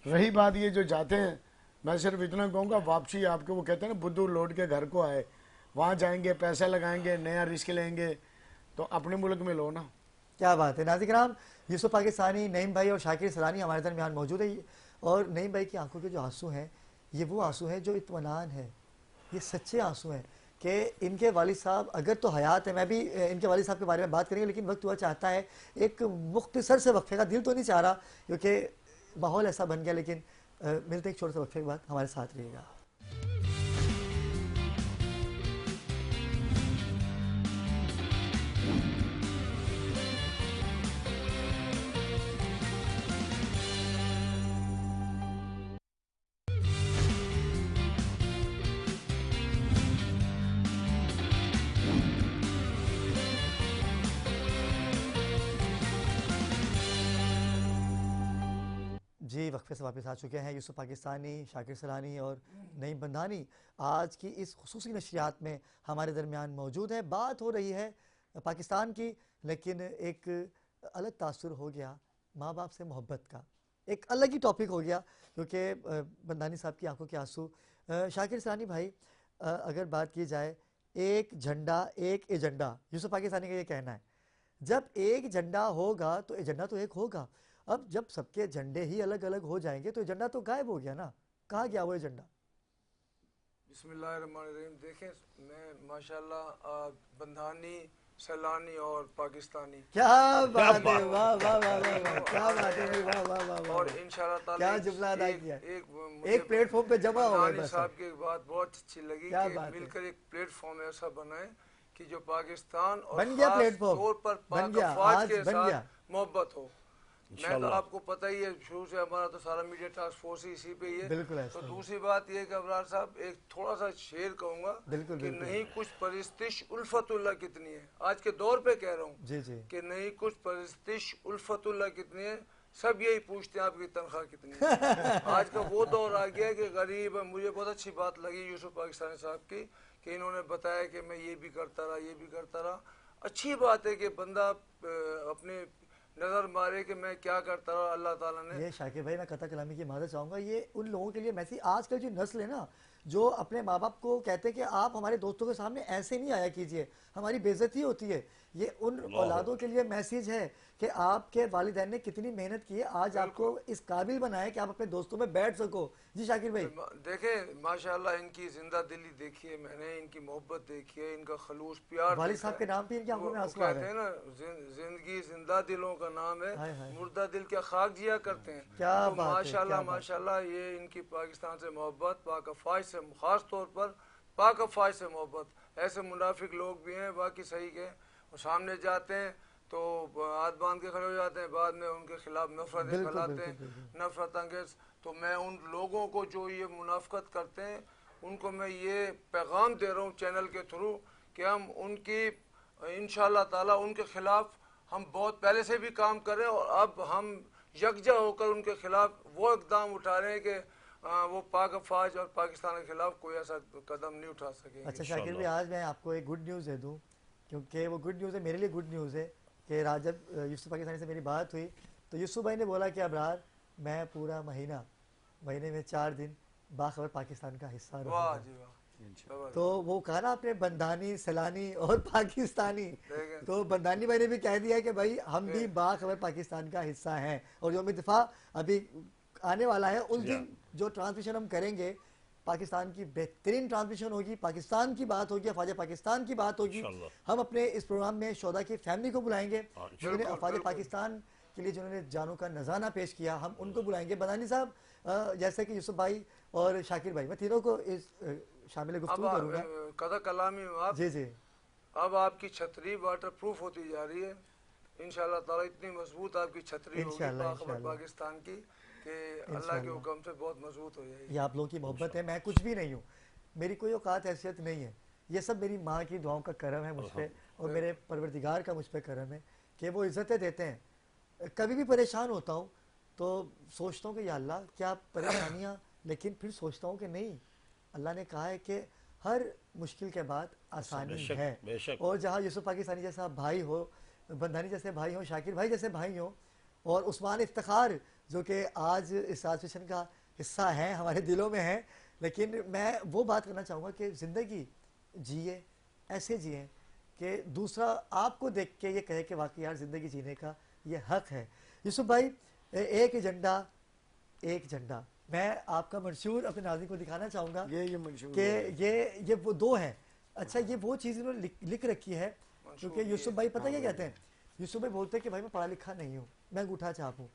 रही बात ये जो जाते हैं, मैं सिर्फ इतना कहूँगा वापसी आपके, वो कहते हैं ना बुद्धू लौट के घर को आए, वहाँ जाएंगे पैसा लगाएंगे नया रिस्क लेंगे, तो अपने मुल्क में लो ना। क्या बात है। नाज़रीन, यूसुफ पाकिस्तानी, नईम भाई और शाकिर सलानी हमारे दरमियान मौजूद है। और नईम भाई की आंखों के जो आंसू हैं, ये वो आंसू हैं जो इत्मीनान है, ये सच्चे आंसू हैं कि इनके वालिद साहब अगर तो हयात है, मैं भी इनके वालिद साहब के बारे में बात करेंगे, लेकिन वक्त हुआ चाहता है एक मुख्तसर से वक्फे का, दिल तो नहीं चाह रहा क्योंकि माहौल ऐसा बन गया, लेकिन मिलते एक छोटे से वक्फे के बाद, हमारे साथ रहिएगा। जी वक्फे से वापस आ चुके हैं यूसुफ पाकिस्तानी, शाकिर सलानी और नईम बंधानी। आज की इस खुसूसी नशरियात में हमारे दरमियान मौजूद है। बात हो रही है पाकिस्तान की, लेकिन एक अलग तासुर हो गया माँ बाप से मोहब्बत का, एक अलग ही टॉपिक हो गया क्योंकि बंधानी साहब की आंखों के आंसू। शाकिर सलानी भाई, अगर बात की जाए एक झंडा एक एजेंडा, यूसुफ पाकिस्तानी का ये कहना है, जब एक झंडा होगा तो एजेंडा तो एक होगा। अब जब सबके झंडे ही अलग अलग हो जाएंगे तो एजेंडा तो गायब हो गया ना, कहाँ गया वो एजेंडा? बिस्मिल्लाहिर्रहमानिर्रहीम। देखें, मैं माशाल्लाह बंधानी, सैलानी और पाकिस्तानी, क्या बात है, वाह वाह वाह वाह वाह, क्या बात है भाई, वाह वाह वाह और वाह, इंशाल्लाह ताला क्या जुमला अदा किया। मुझे एक प्लेटफॉर्म पे जमा हो गए बंधानी बस। साहब की बात बहुत अच्छी लगी क्या कि बात है। मिलकर एक प्लेटफॉर्म ऐसा बनाए कि जो पाकिस्तान और बन गया खास प्लेटफॉर्म, तौर पर बन गया, पाक आज के बन गया। साथ मोहब्बत हो। मैं तो आपको पता ही है, शुरू से हमारा तो सारा मीडिया टास्क फोर्स ही इसी पे ही है। बिल्कुल ऐसा तो है। दूसरी बात ये कि अबरार साहब एक थोड़ा सा शेर कहूँगा बिल्कुल, कि बिल्कुल। नहीं कुछ परिस्तिश उल्फतुल्लाह कितनी है, आज के दौर पे कह रहा हूँ जी जी, कि नहीं कुछ परिस्तिश उल्फतुल्लाह कितनी है, सब यही पूछते हैं आपकी तनख्वाह कितनी है। आज का वो दौर आ गया है कि गरीब है। मुझे बहुत अच्छी बात लगी यूसुफ पाकिस्तानी साहब की कि इन्होंने बताया कि मैं ये भी करता रहा, ये भी करता रहा। अच्छी बात है कि बंदा अपने नज़र मारे कि मैं क्या करता रहा, अल्लाह ताला ने। ये शाकिर भाई, मैं कथा कलामी की मादर चाहूँगा, ये उन लोगों के लिए मैसेज, आजकल जो नस्ल है ना, जो अपने माँ बाप को कहते हैं कि आप हमारे दोस्तों के सामने ऐसे नहीं आया कीजिए, हमारी बेइज्जती होती है, ये उन औलादों के लिए मैसेज है कि आपके वालिदैन ने कितनी मेहनत की है, आज आपको इस काबिल बनाया कि आप अपने दोस्तों में बैठ सको। जी शाकिर भाई, देखें माशाल्लाह इनकी जिंदा दिली देखी है मैंने, इनकी मोहब्बत देखी है, इनका खलूस प्यार वालिद देखा साहब है। के नाम पे इनकी आंखों में वो आंसू आ कहते रहे हैं हैं। ना, जिंदगी जिंदा दिलों का नाम हाय, है, हाय। मुर्दा दिल क्या खाक जिया करते हैं। क्या तो बात है, माशाल्लाह क्या बात। माशाल्लाह ये इनकी पाकिस्तान से मोहब्बत, पाक अफवाज से, खास तौर पर पाक अफवाज से मोहब्बत। ऐसे मुनाफिक लोग भी हैं बाकी सही के, और सामने जाते हैं तो हाथ बांध के खड़े हो जाते हैं, बाद में उनके खिलाफ नफरतें बिल्कुल, फैलाते बिल्कुल, हैं, बिल्कुल। नफरत अंगेज। तो मैं उन लोगों को जो ये मुनाफकत करते हैं उनको मैं ये पैगाम दे रहा हूँ चैनल के थ्रू कि हम उनकी इंशाल्लाह ताला उनके खिलाफ हम बहुत पहले से भी काम कर रहे हैं, और अब हम यकजा होकर उनके खिलाफ वो इकदाम उठा रहे हैं कि वो पाक अफवाज और पाकिस्तान के खिलाफ कोई ऐसा कदम नहीं उठा सकेंगे। अच्छा शाकिर भाई, आज मैं आपको एक गुड न्यूज़ दे दूं, क्योंकि वो गुड न्यूज़ है, मेरे लिए गुड न्यूज़ है कि जब यूसुफ पाकिस्तानी से मेरी बात हुई तो यूसुफ भाई ने बोला कि अबरार, मैं पूरा महीने में 4 दिन बाखबर पाकिस्तान का हिस्सा वाह रहूंगा। जी वाह। तो वो कहा ना आपने बंदानी, सैलानी और पाकिस्तानी, देखें। तो बंदानी भाई ने भी कह दिया कि भाई हम भी बाखबर पाकिस्तान का हिस्सा हैं, और यौम दिफा अभी आने वाला है, उस दिन जो ट्रांसमिशन हम करेंगे पाकिस्तान की बेहतरीन ट्रांसमिशन होगी, पाकिस्तान की बात होगी, अफवाज पाकिस्तान की बात होगी। हम अपने इस प्रोग्राम में शोधा की फैमिली को बुलाएंगे, जिन्होंने अफवाज पाकिस्तान के लिए जिन्होंने जानों का नजाना पेश किया, हम उनको बुलाएंगे। बदानी साहब, जैसे कि यूसुफ भाई और शाकिर भाई, मैं तीनों को इस शामिल गुफ्तगू करूंगा। कदा कलामी आप जी जी। अब आपकी छतरी वाटर प्रूफ होती जा रही है इंशाल्लाह ताला। इतनी मजबूत आपकी छतरी होगी बाखबर पाकिस्तान की कि अल्लाह के हुक्म से बहुत मजबूत हो जाएगी। ये आप लोगों की मोहब्बत है, मैं कुछ भी नहीं हूँ, मेरी कोई औकात हैसियत नहीं है, ये सब मेरी माँ की दुआओं का करम है मुझ पर, और मेरे परवरदिगार का मुझ पर करम है कि वो इज़्ज़तें देते हैं। कभी भी परेशान होता हूँ तो सोचता हूँ कि या अल्लाह क्या परेशानियाँ, लेकिन फिर सोचता हूँ कि नहीं, अल्लाह ने कहा है कि हर मुश्किल के बाद आसानी है। और जहाँ यूसुफ पाकिस्तानी जैसा भाई हो, बंदानी जैसे भाई हो, शाकिर भाई जैसे भाई हो, और उस्मान इफ्तिखार जो कि आज इस ट्रांसमिशन का हिस्सा है, हमारे दिलों में है, लेकिन मैं वो बात करना चाहूँगा कि ज़िंदगी जिए, ऐसे जिए कि दूसरा आपको देख के ये कहे कि वाकई यार ज़िंदगी जीने का ये हक़ है। यूसुफ भाई, एक एजेंडा एक झंडा, मैं आपका मंशूर अपने नाज़रीन को दिखाना चाहूँगा कि ये वो दो हैं। अच्छा, ये वो चीज़ इन्होंने लिख रखी है, क्योंकि यूसुफ भाई पता क्या कहते हैं, यूसुफ भाई बोलते हैं कि भाई मैं पढ़ा लिखा नहीं हूँ, मैं अंगूठा छाप हूँ।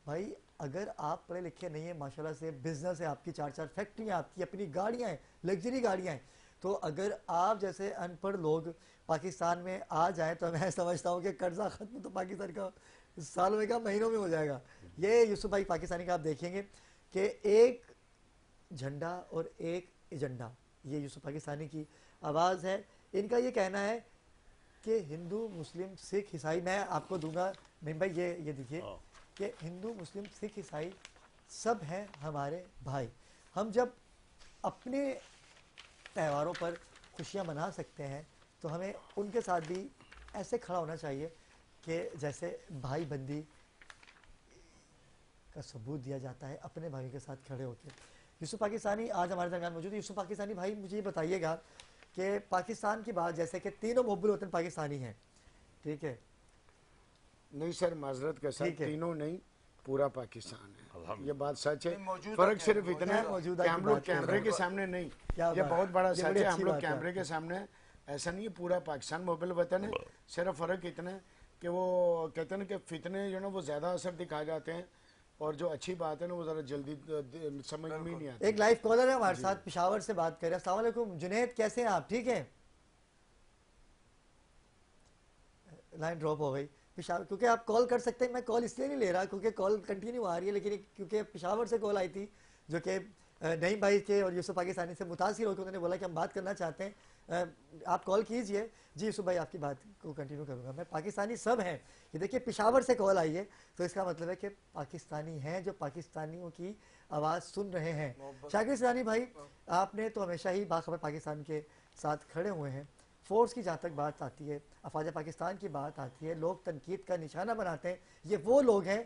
भाई अगर आप पढ़े लिखे नहीं है, माशाल्लाह से बिजनेस है आपकी, 4-4 फैक्ट्रियाँ आपकी, अपनी गाड़ियाँ हैं, लग्जरी गाड़ियाँ हैं, तो अगर आप जैसे अनपढ़ लोग पाकिस्तान में आ जाएं तो मैं समझता हूँ कि कर्जा ख़त्म तो पाकिस्तान का सालों में का महीनों में हो जाएगा। ये यूसुफ भाई पाकिस्तानी का आप देखेंगे कि एक झंडा और एक एजेंडा, ये यूसुफ पाकिस्तानी की आवाज़ है। इनका ये कहना है कि हिंदू मुस्लिम सिख ईसाई, मैं आपको दूंगा नहीं भाई, ये देखिए कि हिंदू मुस्लिम सिख ईसाई सब हैं हमारे भाई। हम जब अपने त्योहारों पर खुशियां मना सकते हैं तो हमें उनके साथ भी ऐसे खड़ा होना चाहिए कि जैसे भाई बंदी का सबूत दिया जाता है, अपने भाइयों के साथ खड़े होकर। यूसुफ पाकिस्तानी आज हमारे दरमियान मौजूद है। यूसुफ पाकिस्तानी भाई, मुझे ये बताइएगा कि पाकिस्तान की बात, जैसे कि तीनों मुहब्बुल वतन पाकिस्तानी हैं, ठीक है? नहीं सर, माजरत के साथ तीनों नहीं, पूरा पाकिस्तान है, ये बात सच है। मौजूदा फर्क सिर्फ इतना है कि हम लोग कैमरे के सामने नहीं, ये बहुत बड़ा सच है, हम लोग कैमरे के सामने ऐसा नहीं है, पूरा पाकिस्तान मुहब्बुल वतन है। सिर्फ फ़र्क इतना है कि वो कहते हैं कि फितने जो ना वो ज़्यादा असर दिखा जाते हैं, और जो अच्छी बात है ना वो ज़रा जल्दी समझ में नहीं आती। एक लाइव कॉलर है हमारे साथ, पेशावर से बात कर रहे हैं। अस्सलाम वालेकुम जुनैद, कैसे हैं आप? ठीक है, लाइन ड्रॉप हो गई पेशावर, क्योंकि आप कॉल कर सकते हैं, मैं कॉल इसलिए नहीं ले रहा क्योंकि कॉल कंटिन्यू आ रही है, लेकिन क्योंकि पेशावर से कॉल आई थी जो कि नईम भाई के और यूसुफ पाकिस्तानी से मुतासिर होकर उन्होंने बोला कि हम बात करना चाहते हैं, आप कॉल कीजिए। जी यूसुफ भाई, आपकी बात को कंटिन्यू करूंगा मैं। पाकिस्तानी सब हैं, ये देखिए पेशावर से कॉल आई है, तो इसका मतलब है कि पाकिस्तानी हैं जो पाकिस्तानियों की आवाज़ सुन रहे हैं। शाकिर सिरानी भाई, आपने तो हमेशा ही बाखबर पाकिस्तान के साथ खड़े हुए हैं। फोर्स की जहाँ तक बात आती है, अफवाज पाकिस्तान की बात आती है, लोग तनकीद का निशाना बनाते हैं। ये वो लोग हैं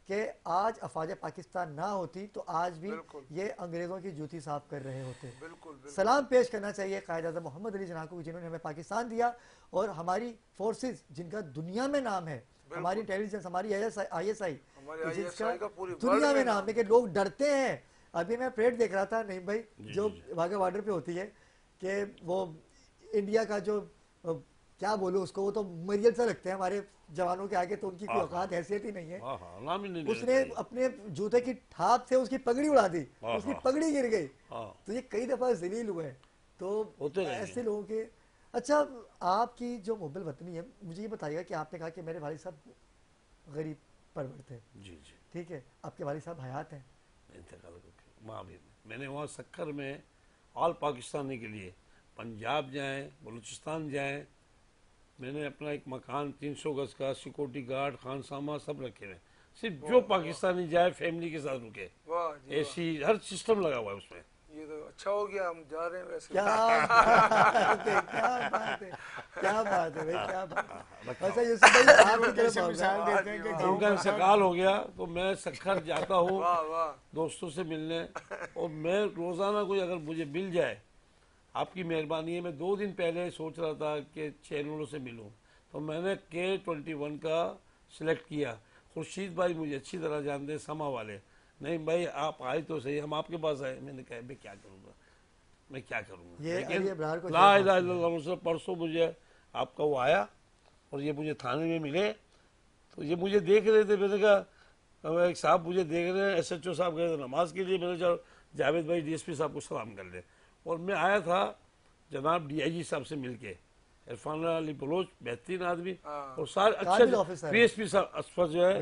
कि आज अफवाज पाकिस्तान ना होती तो आज भी ये अंग्रेज़ों की जूती साफ कर रहे होते। सलाम पेश करना चाहिए कायद आज़म मोहम्मद अली जिन्ना को, जिन्होंने हमें पाकिस्तान दिया, और हमारी फोर्सेस जिनका दुनिया में नाम है, हमारी इंटेलिजेंस, हमारी ISI जिसका दुनिया में नाम है, कि लोग डरते हैं। अभी मैं परेड देख रहा था नहीं भाई, जो वाघा बॉर्डर पे होती है, कि वो इंडिया का जो क्या बोलूं उसको, वो तो मरियल सा लगते हैं हमारे जवानों के आगे, तो उनकी कोई औकात हैसियत ही नहीं है। उसने अपने जूते की ठाप से उसकी पगड़ी उड़ा दी, उसकी पगड़ी गिर गई, तो ये कई दफा जलील हुए। तो ऐसे लोगों के, अच्छा आपकी जो मुहब्बुल वतनी है, मुझे ये बताइएगा कि आपने कहा कि मेरे वालिद साहब गरीब परवर थे, जी जी, ठीक है, आपके वालिद साहब हयात हैं? मैंने वहाँ सक्खर में ऑल पाकिस्तानी के लिए पंजाब जाएं, बलूचिस्तान जाएं, मैंने अपना एक मकान 300 गज का, सिक्योरिटी गार्ड, खानसामा सब रखे हुए, सिर्फ जो पाकिस्तानी जाए फैमिली के साथ रुके, वाह जी, ऐसी हर सिस्टम लगा हुआ है उसमें। ये तो अच्छा हो गया, हम जा रहे हैं वैसे। क्या बात है, क्या बात है, क्या बात है भाई, क्या बात है। अच्छा यूसुफ भाई आप भी कैसे तरफ मिसाल देते हैं कि उनका इंतकाल हो गया तो मैं सखर जाता हूँ वाह वाह, दोस्तों से मिलने, और मैं रोज़ाना कोई अगर मुझे मिल जाए, आपकी मेहरबानी है। मैं 2 दिन पहले सोच रहा था कि चैनलों से मिलूं, तो मैंने K21 का सिलेक्ट किया। खुर्शीद भाई मुझे अच्छी तरह जानते, समा वाले, नहीं भाई आप आए तो सही, हम आपके पास आए। मैंने कहा मैं क्या करूँगा, मैं क्या करूँगा, ये अली अब्रार को ला इलाहा इल्लल्लाह से परसों मुझे आपका वो आया और ये मुझे थाने में मिले, तो ये मुझे देख रहे थे। मैंने कहा एक साहब मुझे देख रहे हैं, SHO साहब गए थे नमाज के लिए, मैंने चलो जावेद भाई DSP साहब को सलाम कर ले। और मैं आया था जनाब DIG साहब से मिलके, इरफान अली बलोच बेहतरीन आदमी, और सारे अच्छे PSP साहब असफर जो है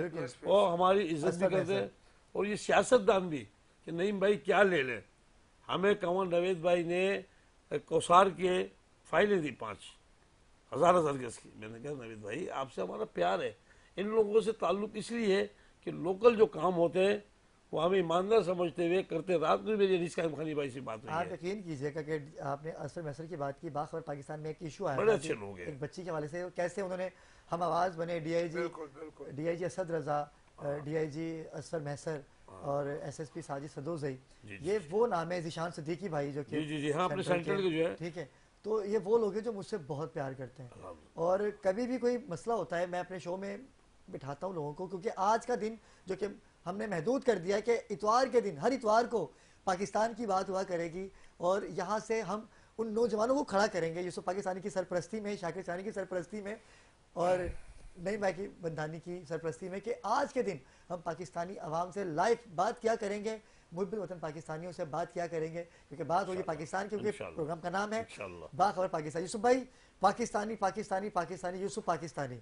और हमारी इज्जत भी करते हैं, और ये सियासतदान भी कि नहीं भाई क्या ले लें। हमें कंवर नवेद भाई ने कौसार के फाइलें दी 5,000 गज की। मैंने कहा नवेद भाई आपसे हमारा प्यार है, इन लोगों से ताल्लुक इसलिए है कि लोकल जो काम होते हैं वो हमें ईमानदार समझते हुए करते। रात में मेरी रिस्काम खानी भाई से बात हुई आप है। यकीन कीजिएगा कि आपने असर मैसर की बात की, बाखबर पाकिस्तान में एक इशू आया बड़े था अच्छे कि लोग हैं। एक बच्ची के हवाले से कैसे उन्होंने हम आवाज़ बने, DIG असद रजा, DIG असर मैसर और SSP साजिद सदोजई, ये वो नाम है, ज़ीशान सिद्दीकी भाई जो कि जी हाँ अपने सेंट्रल के जो है, ठीक है। तो ये वो लोग हैं जो मुझसे बहुत प्यार करते हैं, और कभी भी कोई मसला होता है मैं अपने शो में बिठाता हूँ लोगों को, क्योंकि आज का दिन जो कि हमने महदूद कर दिया है कि इतवार के दिन, हर इतवार को पाकिस्तान की बात हुआ करेगी, और यहाँ से हम उन नौजवानों को खड़ा करेंगे यूसुफ पाकिस्तानी की सरपरस्ती में, शाकिर सानी की सरपरस्ती में और नई माकी बंदानी की सरपरस्ती में, कि आज के दिन हम पाकिस्तानी अवाम से लाइव बात क्या करेंगे, मुहब्बिल वतन पाकिस्तानियों से बात क्या करेंगे, क्योंकि बात होगी पाकिस्तान की, क्योंकि प्रोग्राम का नाम है बाखबर पाकिस्तान। यूसुफ भाई पाकिस्तानी पाकिस्तानी पाकिस्तानी यूसुफ पाकिस्तानी,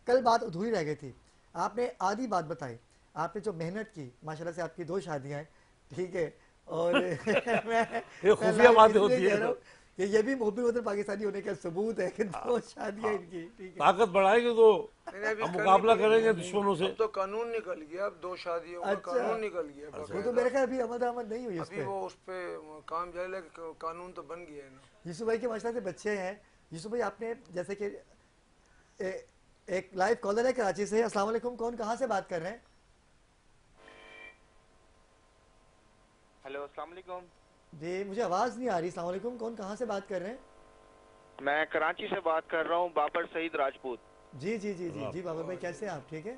कल बात अधूरी रह गई थी, आपने आधी बात बताई, आपने जो मेहनत की, माशाल्लाह से आपकी 2 शादियां हैं, ठीक है, और ये खुफिया बातें होती है, ये भी मुहब्बिल वतन पाकिस्तानी होने का सबूत है कि 2 शादियां इनकी, ठीक है। ताकत बढ़ाएंगे तो हम मुकाबला करेंगे दुश्मनों से। अब तो कानून निकल गया, अब 2 शादियों का कानून निकल गया। वो तो मेरे ख्याल अभी आमद नहीं हुई, अभी वो उस पे काम जारी है, कानून तो बन गया है ना। यूसुफ भाई के माशाल्लाह से बच्चे हैं। यूसुफ भाई आपने जैसे कि एक लाइव कॉलर है कराची से, अस्सलाम वालेकुम, कौन कहाँ से बात कर रहे हैं? हेलो अस्सलाम वालेकुम जी, मुझे आवाज़ नहीं आ रही। अस्सलाम वालेकुम, कौन कहाँ से बात कर रहे हैं? मैं कराची से बात कर रहा हूँ, बाबर सईद राजपूत। जी जी जी जी जी बाबर भाई, कैसे हैं आप? ठीक है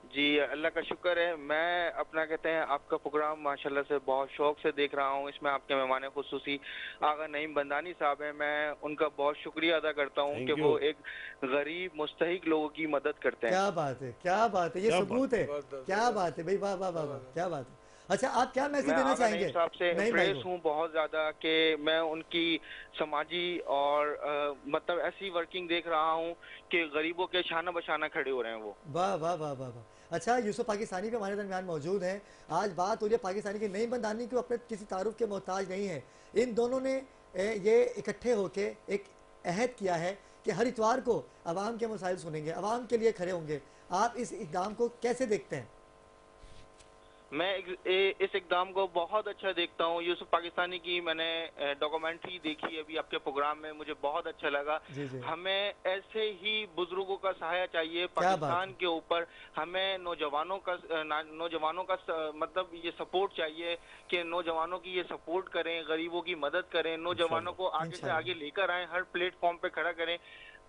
जी, अल्लाह का शुक्र है। मैं अपना कहते हैं आपका प्रोग्राम माशाल्लाह से बहुत शौक से देख रहा हूँ। इसमें आपके मेहमान खुसूसी आगा नईम बंदानी साहब हैं, मैं उनका बहुत शुक्रिया अदा करता हूँ कि वो एक गरीब मुस्तहिक लोगों की मदद करते हैं। क्या बात है, क्या बात है, ये सबूत है, क्या बात है भाई, वाह वाह वाह वाह, क्या बात है। अच्छा, आप क्या मैसेज देना चाहेंगे? साहब से इम्प्रेस हूँ बहुत ज्यादा कि मैं उनकी समाजी और मतलब ऐसी वर्किंग देख रहा हूँ कि गरीबों के शाना बशाना खड़े हो रहे हैं वो। वाह वाह वाह वाह वाह। अच्छा, यूसुफ पाकिस्तानी भी हमारे दरमियान मौजूद हैं। आज बात हो रही है पाकिस्तानी की, नईम बंदानी को अपने किसी तारुफ के मोहताज नहीं है। इन दोनों ने ये इकट्ठे होके एक अहद किया है कि हर इतवार को अवाम के मसाइल सुनेंगे, अवाम के लिए खड़े होंगे। आप इस इक़दाम को कैसे देखते हैं? मैं इस इक़दाम को बहुत अच्छा देखता हूँ। यूसुफ पाकिस्तानी की मैंने डॉक्यूमेंट्री देखी अभी आपके प्रोग्राम में, मुझे बहुत अच्छा लगा। हमें ऐसे ही बुजुर्गों का सहारा चाहिए पाकिस्तान के ऊपर। हमें नौजवानों का मतलब ये सपोर्ट चाहिए कि नौजवानों की ये सपोर्ट करें, गरीबों की मदद करें, नौजवानों को आगे से आगे लेकर आए, हर प्लेटफॉर्म पे खड़ा करें,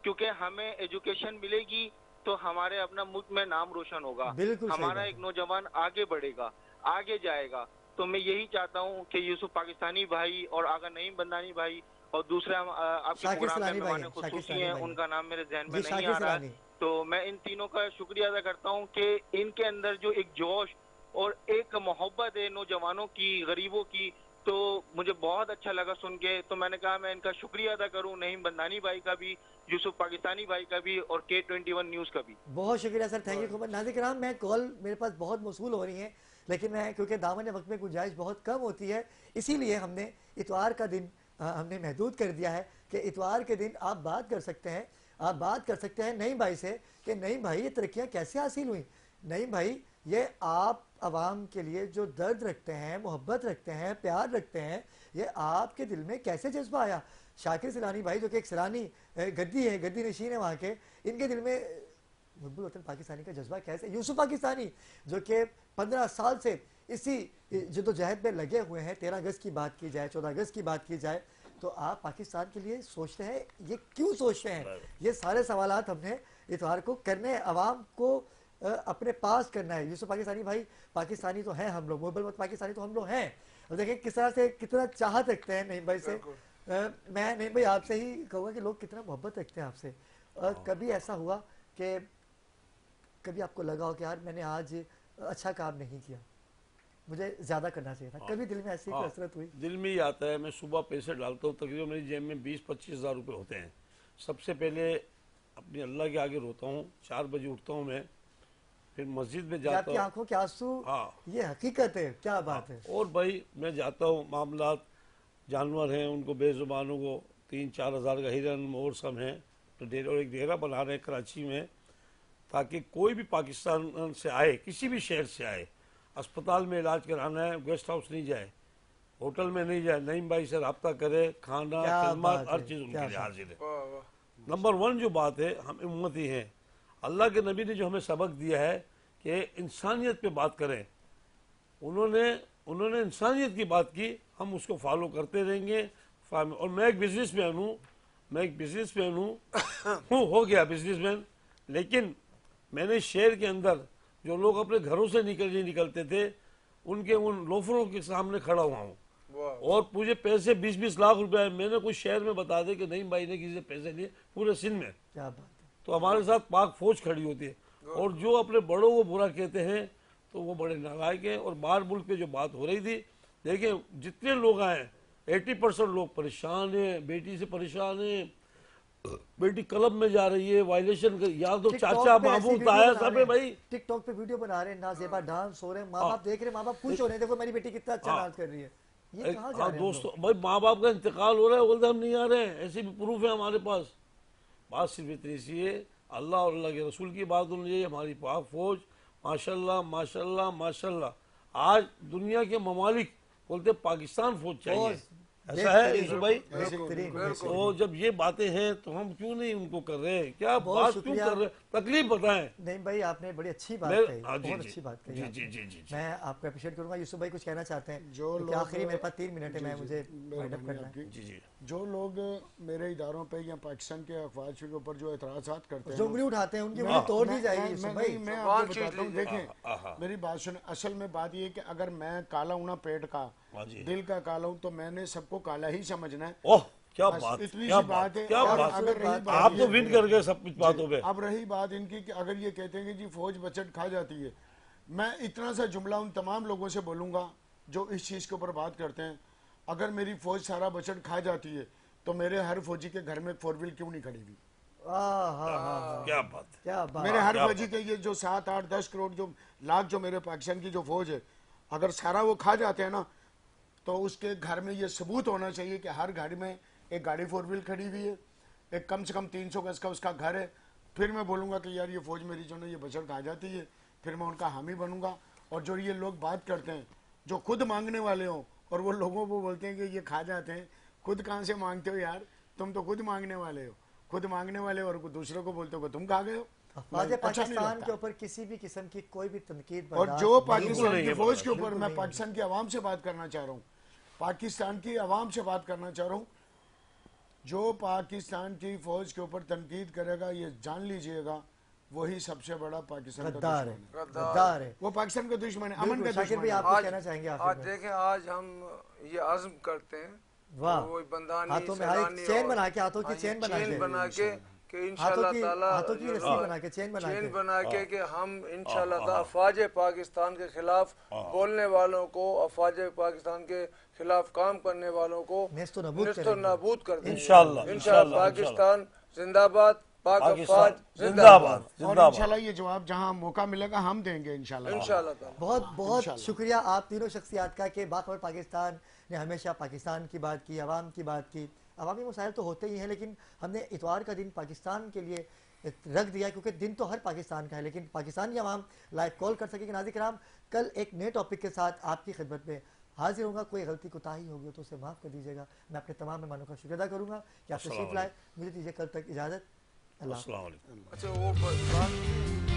क्योंकि हमें एजुकेशन मिलेगी तो हमारे अपना मुल्क में नाम रोशन होगा, हमारा एक नौजवान आगे बढ़ेगा, आगे जाएगा। तो मैं यही चाहता हूँ कि यूसुफ पाकिस्तानी भाई और आगा नईम बंदानी भाई और दूसरे आपके प्रोग्राम में मेहमान खुसूसी हैं, उनका नाम मेरे ज़हन में नहीं आ रहा है, तो मैं इन तीनों का शुक्रिया अदा करता हूँ कि इनके अंदर जो एक जोश और एक मोहब्बत है नौजवानों की, गरीबों की, तो मुझे बहुत अच्छा लगा सुन के। तो मैंने कहा मैं इनका शुक्रिया अदा करूं, नईम बंदानी भाई का भी, यूसुफ पाकिस्तानी भाई का भी और K21 न्यूज़ का भी। बहुत शुक्रिया सर, थैंक यू। नाज़रीन किराम, मैं कॉल मेरे पास बहुत मौसूल हो रही है, लेकिन मैं क्योंकि दामन वक्त में गुंजाइश बहुत कम होती है, इसीलिए हमने इतवार का दिन हमने महदूद कर दिया है कि इतवार के दिन आप बात कर सकते हैं, आप बात कर सकते हैं नईम भाई से कि नईम भाई ये तरक्कियाँ कैसे हासिल हुई, नहीं भाई, ये आप अवाम के लिए जो दर्द रखते हैं, मोहब्बत रखते हैं, प्यार रखते हैं, ये आपके दिल में कैसे जज्बा आया? शाकिर सिलानी भाई जो कि एक सिलानी गद्दी है, गद्दी नशीन है वहाँ के, इनके दिल में मुहब्बत वतन पाकिस्तानी का जज्बा कैसे? यूसुफ पाकिस्तानी जो कि 15 साल से इसी जद्दोजहद में लगे हुए हैं, 13 अगस्त की बात की जाए, 14 अगस्त की बात की जाए, तो आप पाकिस्तान के लिए सोचते हैं, ये क्यों सोचते हैं? ये सारे सवालात हमने इतवार को करने हैं, अवाम को अपने पास करना है। यूसुफ पाकिस्तानी भाई, पाकिस्तानी तो हैं हम लोग, मुहब्बत पाकिस्तानी तो हम लोग हैं, और देखें किस तरह से कितना चाहत रखते हैं नईम भाई से। मैं नईम भाई आपसे ही कहूँगा कि लोग कितना मोहब्बत रखते हैं आपसे। कभी ऐसा हुआ कि कभी आपको लगा हो कि यार मैंने आज अच्छा काम नहीं किया, मुझे ज़्यादा करना चाहिए था? कभी दिल में ऐसी कसरत हुई? दिल में ही आता है। मैं सुबह पैसे डालता हूँ, तकरीबन मेरी जेब में 20-25 हज़ार रुपये होते हैं। सबसे पहले अपनी अल्लाह के आगे रोता हूँ, 4 बजे उठता हूँ मैं, फिर मस्जिद में जाता हूँ। आंखों के आंसू, ये हकीकत है, क्या बात है। और भाई मैं जाता हूँ, मामलात जानवर हैं उनको, बेजुबानों को 3-4 हज़ार का हिरन मोर सब हैं, तो एक डेरा बना रहे हैं कराची में, ताकि कोई भी पाकिस्तान से आए, किसी भी शहर से आए, अस्पताल में इलाज कराना है, गेस्ट हाउस नहीं जाए, होटल में नहीं जाए, नईम भाई से रब्ता करे, खाना खिदमत हर चीज़ उनके लिए हाजिर है। नंबर 1 जो बात है, हम उम्मती हैं, अल्लाह के नबी ने जो हमें सबक दिया है कि इंसानियत पे बात करें, उन्होंने इंसानियत की बात की, हम उसको फॉलो करते रहेंगे। और मैं एक बिजनेसमैन हूँ, हो गया बिजनेसमैन, लेकिन मैंने शहर के अंदर जो लोग अपने घरों से निकलते थे, उनके उन लोफरों के सामने खड़ा हुआ हूँ, और मुझे पैसे 20-20 लाख रुपए मैंने कुछ शहर में बता दे कि नहीं भाई ने किसी से पैसे लिए, पूरे सिंध में, क्या बात है। तो हमारे साथ पाक फौज खड़ी होती है, और जो अपने बड़ों को बुरा कहते हैं तो वो बड़े नालायक हैं। और बाहर मुल्क पे जो बात हो रही थी, देखिए जितने लोग आए 80% लोग परेशान हैं, बेटी से परेशान हैं, बेटी क्लब में जा रही है, वायलेशन या तो चाचा बाबू ताया सब है भाई, टिकटॉक पे वीडियो बना रहे हैं, नाजेबा डांस हो रहे हैं, माँ बाप देख रहे हैं, माँ बाप खुश हो रहे हैं, देखो मेरी बेटी कितना अच्छा डांस कर रही है। ये कहाँ जा रहे हैं दोस्तों? भाई माँ बाप का इंतकाल हो रहा है, बोलते हम नहीं आ रहे हैं, ऐसे भी प्रूफ है हमारे पास। बात सिर्फ इतनी सी है, अल्लाह और अल्लाह के रसूल की बात होनी चाहिए। हमारी पाक फौज माशाल्लाह माशाल्लाह माशाल्लाह, आज दुनिया के ममालिक बोलते पाकिस्तान फौज चाहिए, ऐसा है यूसुफ भाई। तो जब ये बातें हैं तो हम क्यों नहीं उनको कर रहे हैं? क्या बात क्यों कर रहे हैं? तकलीफ बताएं। नहीं भाई, आपने बड़ी अच्छी बात कही, बहुत अच्छी बात कही। जी। मैं आपको अप्रिशिएट करूंगा। यूसुफ भाई कुछ कहना चाहते हैं? जो आखिरी मेरे पास 3 मिनट है, मैं मुझे वाइंड अप करना है। जी। जो लोग मेरे इदारों पे या पाकिस्तान के अखबार के ऊपर जो एतराज़ात करते हैं, जो उंगली उठाते हैं, उनकी उंगली तोड़ दी जाएगी यूसुफ भाई। मैं आपको बताता हूँ, देखें मेरी बात सुने, असल में बात ये है कि अगर मैं काला हूँ ना पेट का, दिल का काला हूँ, तो मैंने सबको काला ही समझना है। ओह क्या बात, इतनी सी बात है। आप तो विन कर गए सब कुछ बातों पे। अब रही बात इनकी कि अगर ये कहते हैं कि जी फौज बचत खा जाती है, मैं इतना सा जुमला उन तमाम लोगों से बोलूंगा जो इस चीज़ के ऊपर बात करते हैं, अगर मेरी फौज सारा बचत खा जाती है तो मेरे हर फौजी के घर में 4 व्हील क्यों नहीं खड़ी हुई? क्या बात, मेरे हर फौजी के ये जो 7, 8, 10 करोड़ जो लाख जो मेरे पाकिस्तान की जो फौज है, अगर सारा वो खा जाते हैं ना, तो उसके घर में ये सबूत होना चाहिए कि हर गाड़ी में एक गाड़ी 4 व्हील खड़ी हुई है, एक कम से कम 300 गज का उसका घर है। फिर मैं बोलूँगा कि यार ये फौज मेरी जो है ये बचत खा जाती है, फिर मैं उनका हामी बनूंगा। और जो ये लोग बात करते हैं, जो खुद मांगने वाले हों और वो लोगों को बोलते हैं कि ये खा जाते हैं, खुद कहाँ से मांगते हो यार? तुम तो खुद मांगने वाले हो, खुद मांगने वाले और दूसरों को बोलते हो कि तुम खा गए हो। पाकिस्तान के ऊपर किसी भी किस्म की कोई भी तनकीद, और जो पाकिस्तान की फौज के ऊपर, मैं पाकिस्तान की आवाम से बात करना चाह रहा हूँ, पाकिस्तान की आवाम से बात करना चाह रहा हूँ, जो पाकिस्तान की फौज के ऊपर तनकीद करेगा, ये जान लीजिएगा वही सबसे बड़ा पाकिस्तान का गद्दार है। वो पाकिस्तान का दुश्मन है, अमन का दुश्मन है। आप कहना चाहेंगे? आज देखें, आज हम ये आज़म करते हैं, वाह, वो बंदानी हाथों में चेन बना के, हाथों की चेन बना के कि इंशाल्लाह ताला हाथों की रस्सी बना के, चेन बना के कि हम इंशाल्लाह ताला अफवाज पाकिस्तान के खिलाफ बोलने वालों को, अफवाज पाकिस्तान के खिलाफ काम करने वालों को नेस्तो नाबूद कर देंगे इंशाल्लाह। पाकिस्तान जिंदाबाद, पाक अफवाज जिंदाबाद। और इंशाल्लाह ये जवाब जहां मौका मिलेगा हम देंगे इंशाल्लाह। बहुत बहुत शुक्रिया आप तीनों शख्सियात का कि बाखबर पाकिस्तान ने हमेशा पाकिस्तान की बात की, आवाम की बात की। अवामी मसाइल तो होते ही हैं, लेकिन हमने इतवार का दिन पाकिस्तान के लिए रख दिया, क्योंकि दिन तो हर पाकिस्तान का है, लेकिन पाकिस्तान की आवाम लाइव कॉल कर सकेगी। नाज़रीन किराम, कल एक नए टॉपिक के साथ आपकी खिदमत में हाजिर होगा। कोई गलती कोताही होगी तो उसे माफ़ कर दीजिएगा। मैं अपने तमाम मेहमानों का शुक्र अदा करूँगा कि आप तशरीफ लाए। मुझे दीजिए कल तक इजाज़त। अल्लाह। अस्सलाम वालेकुम। अच्छा वो बात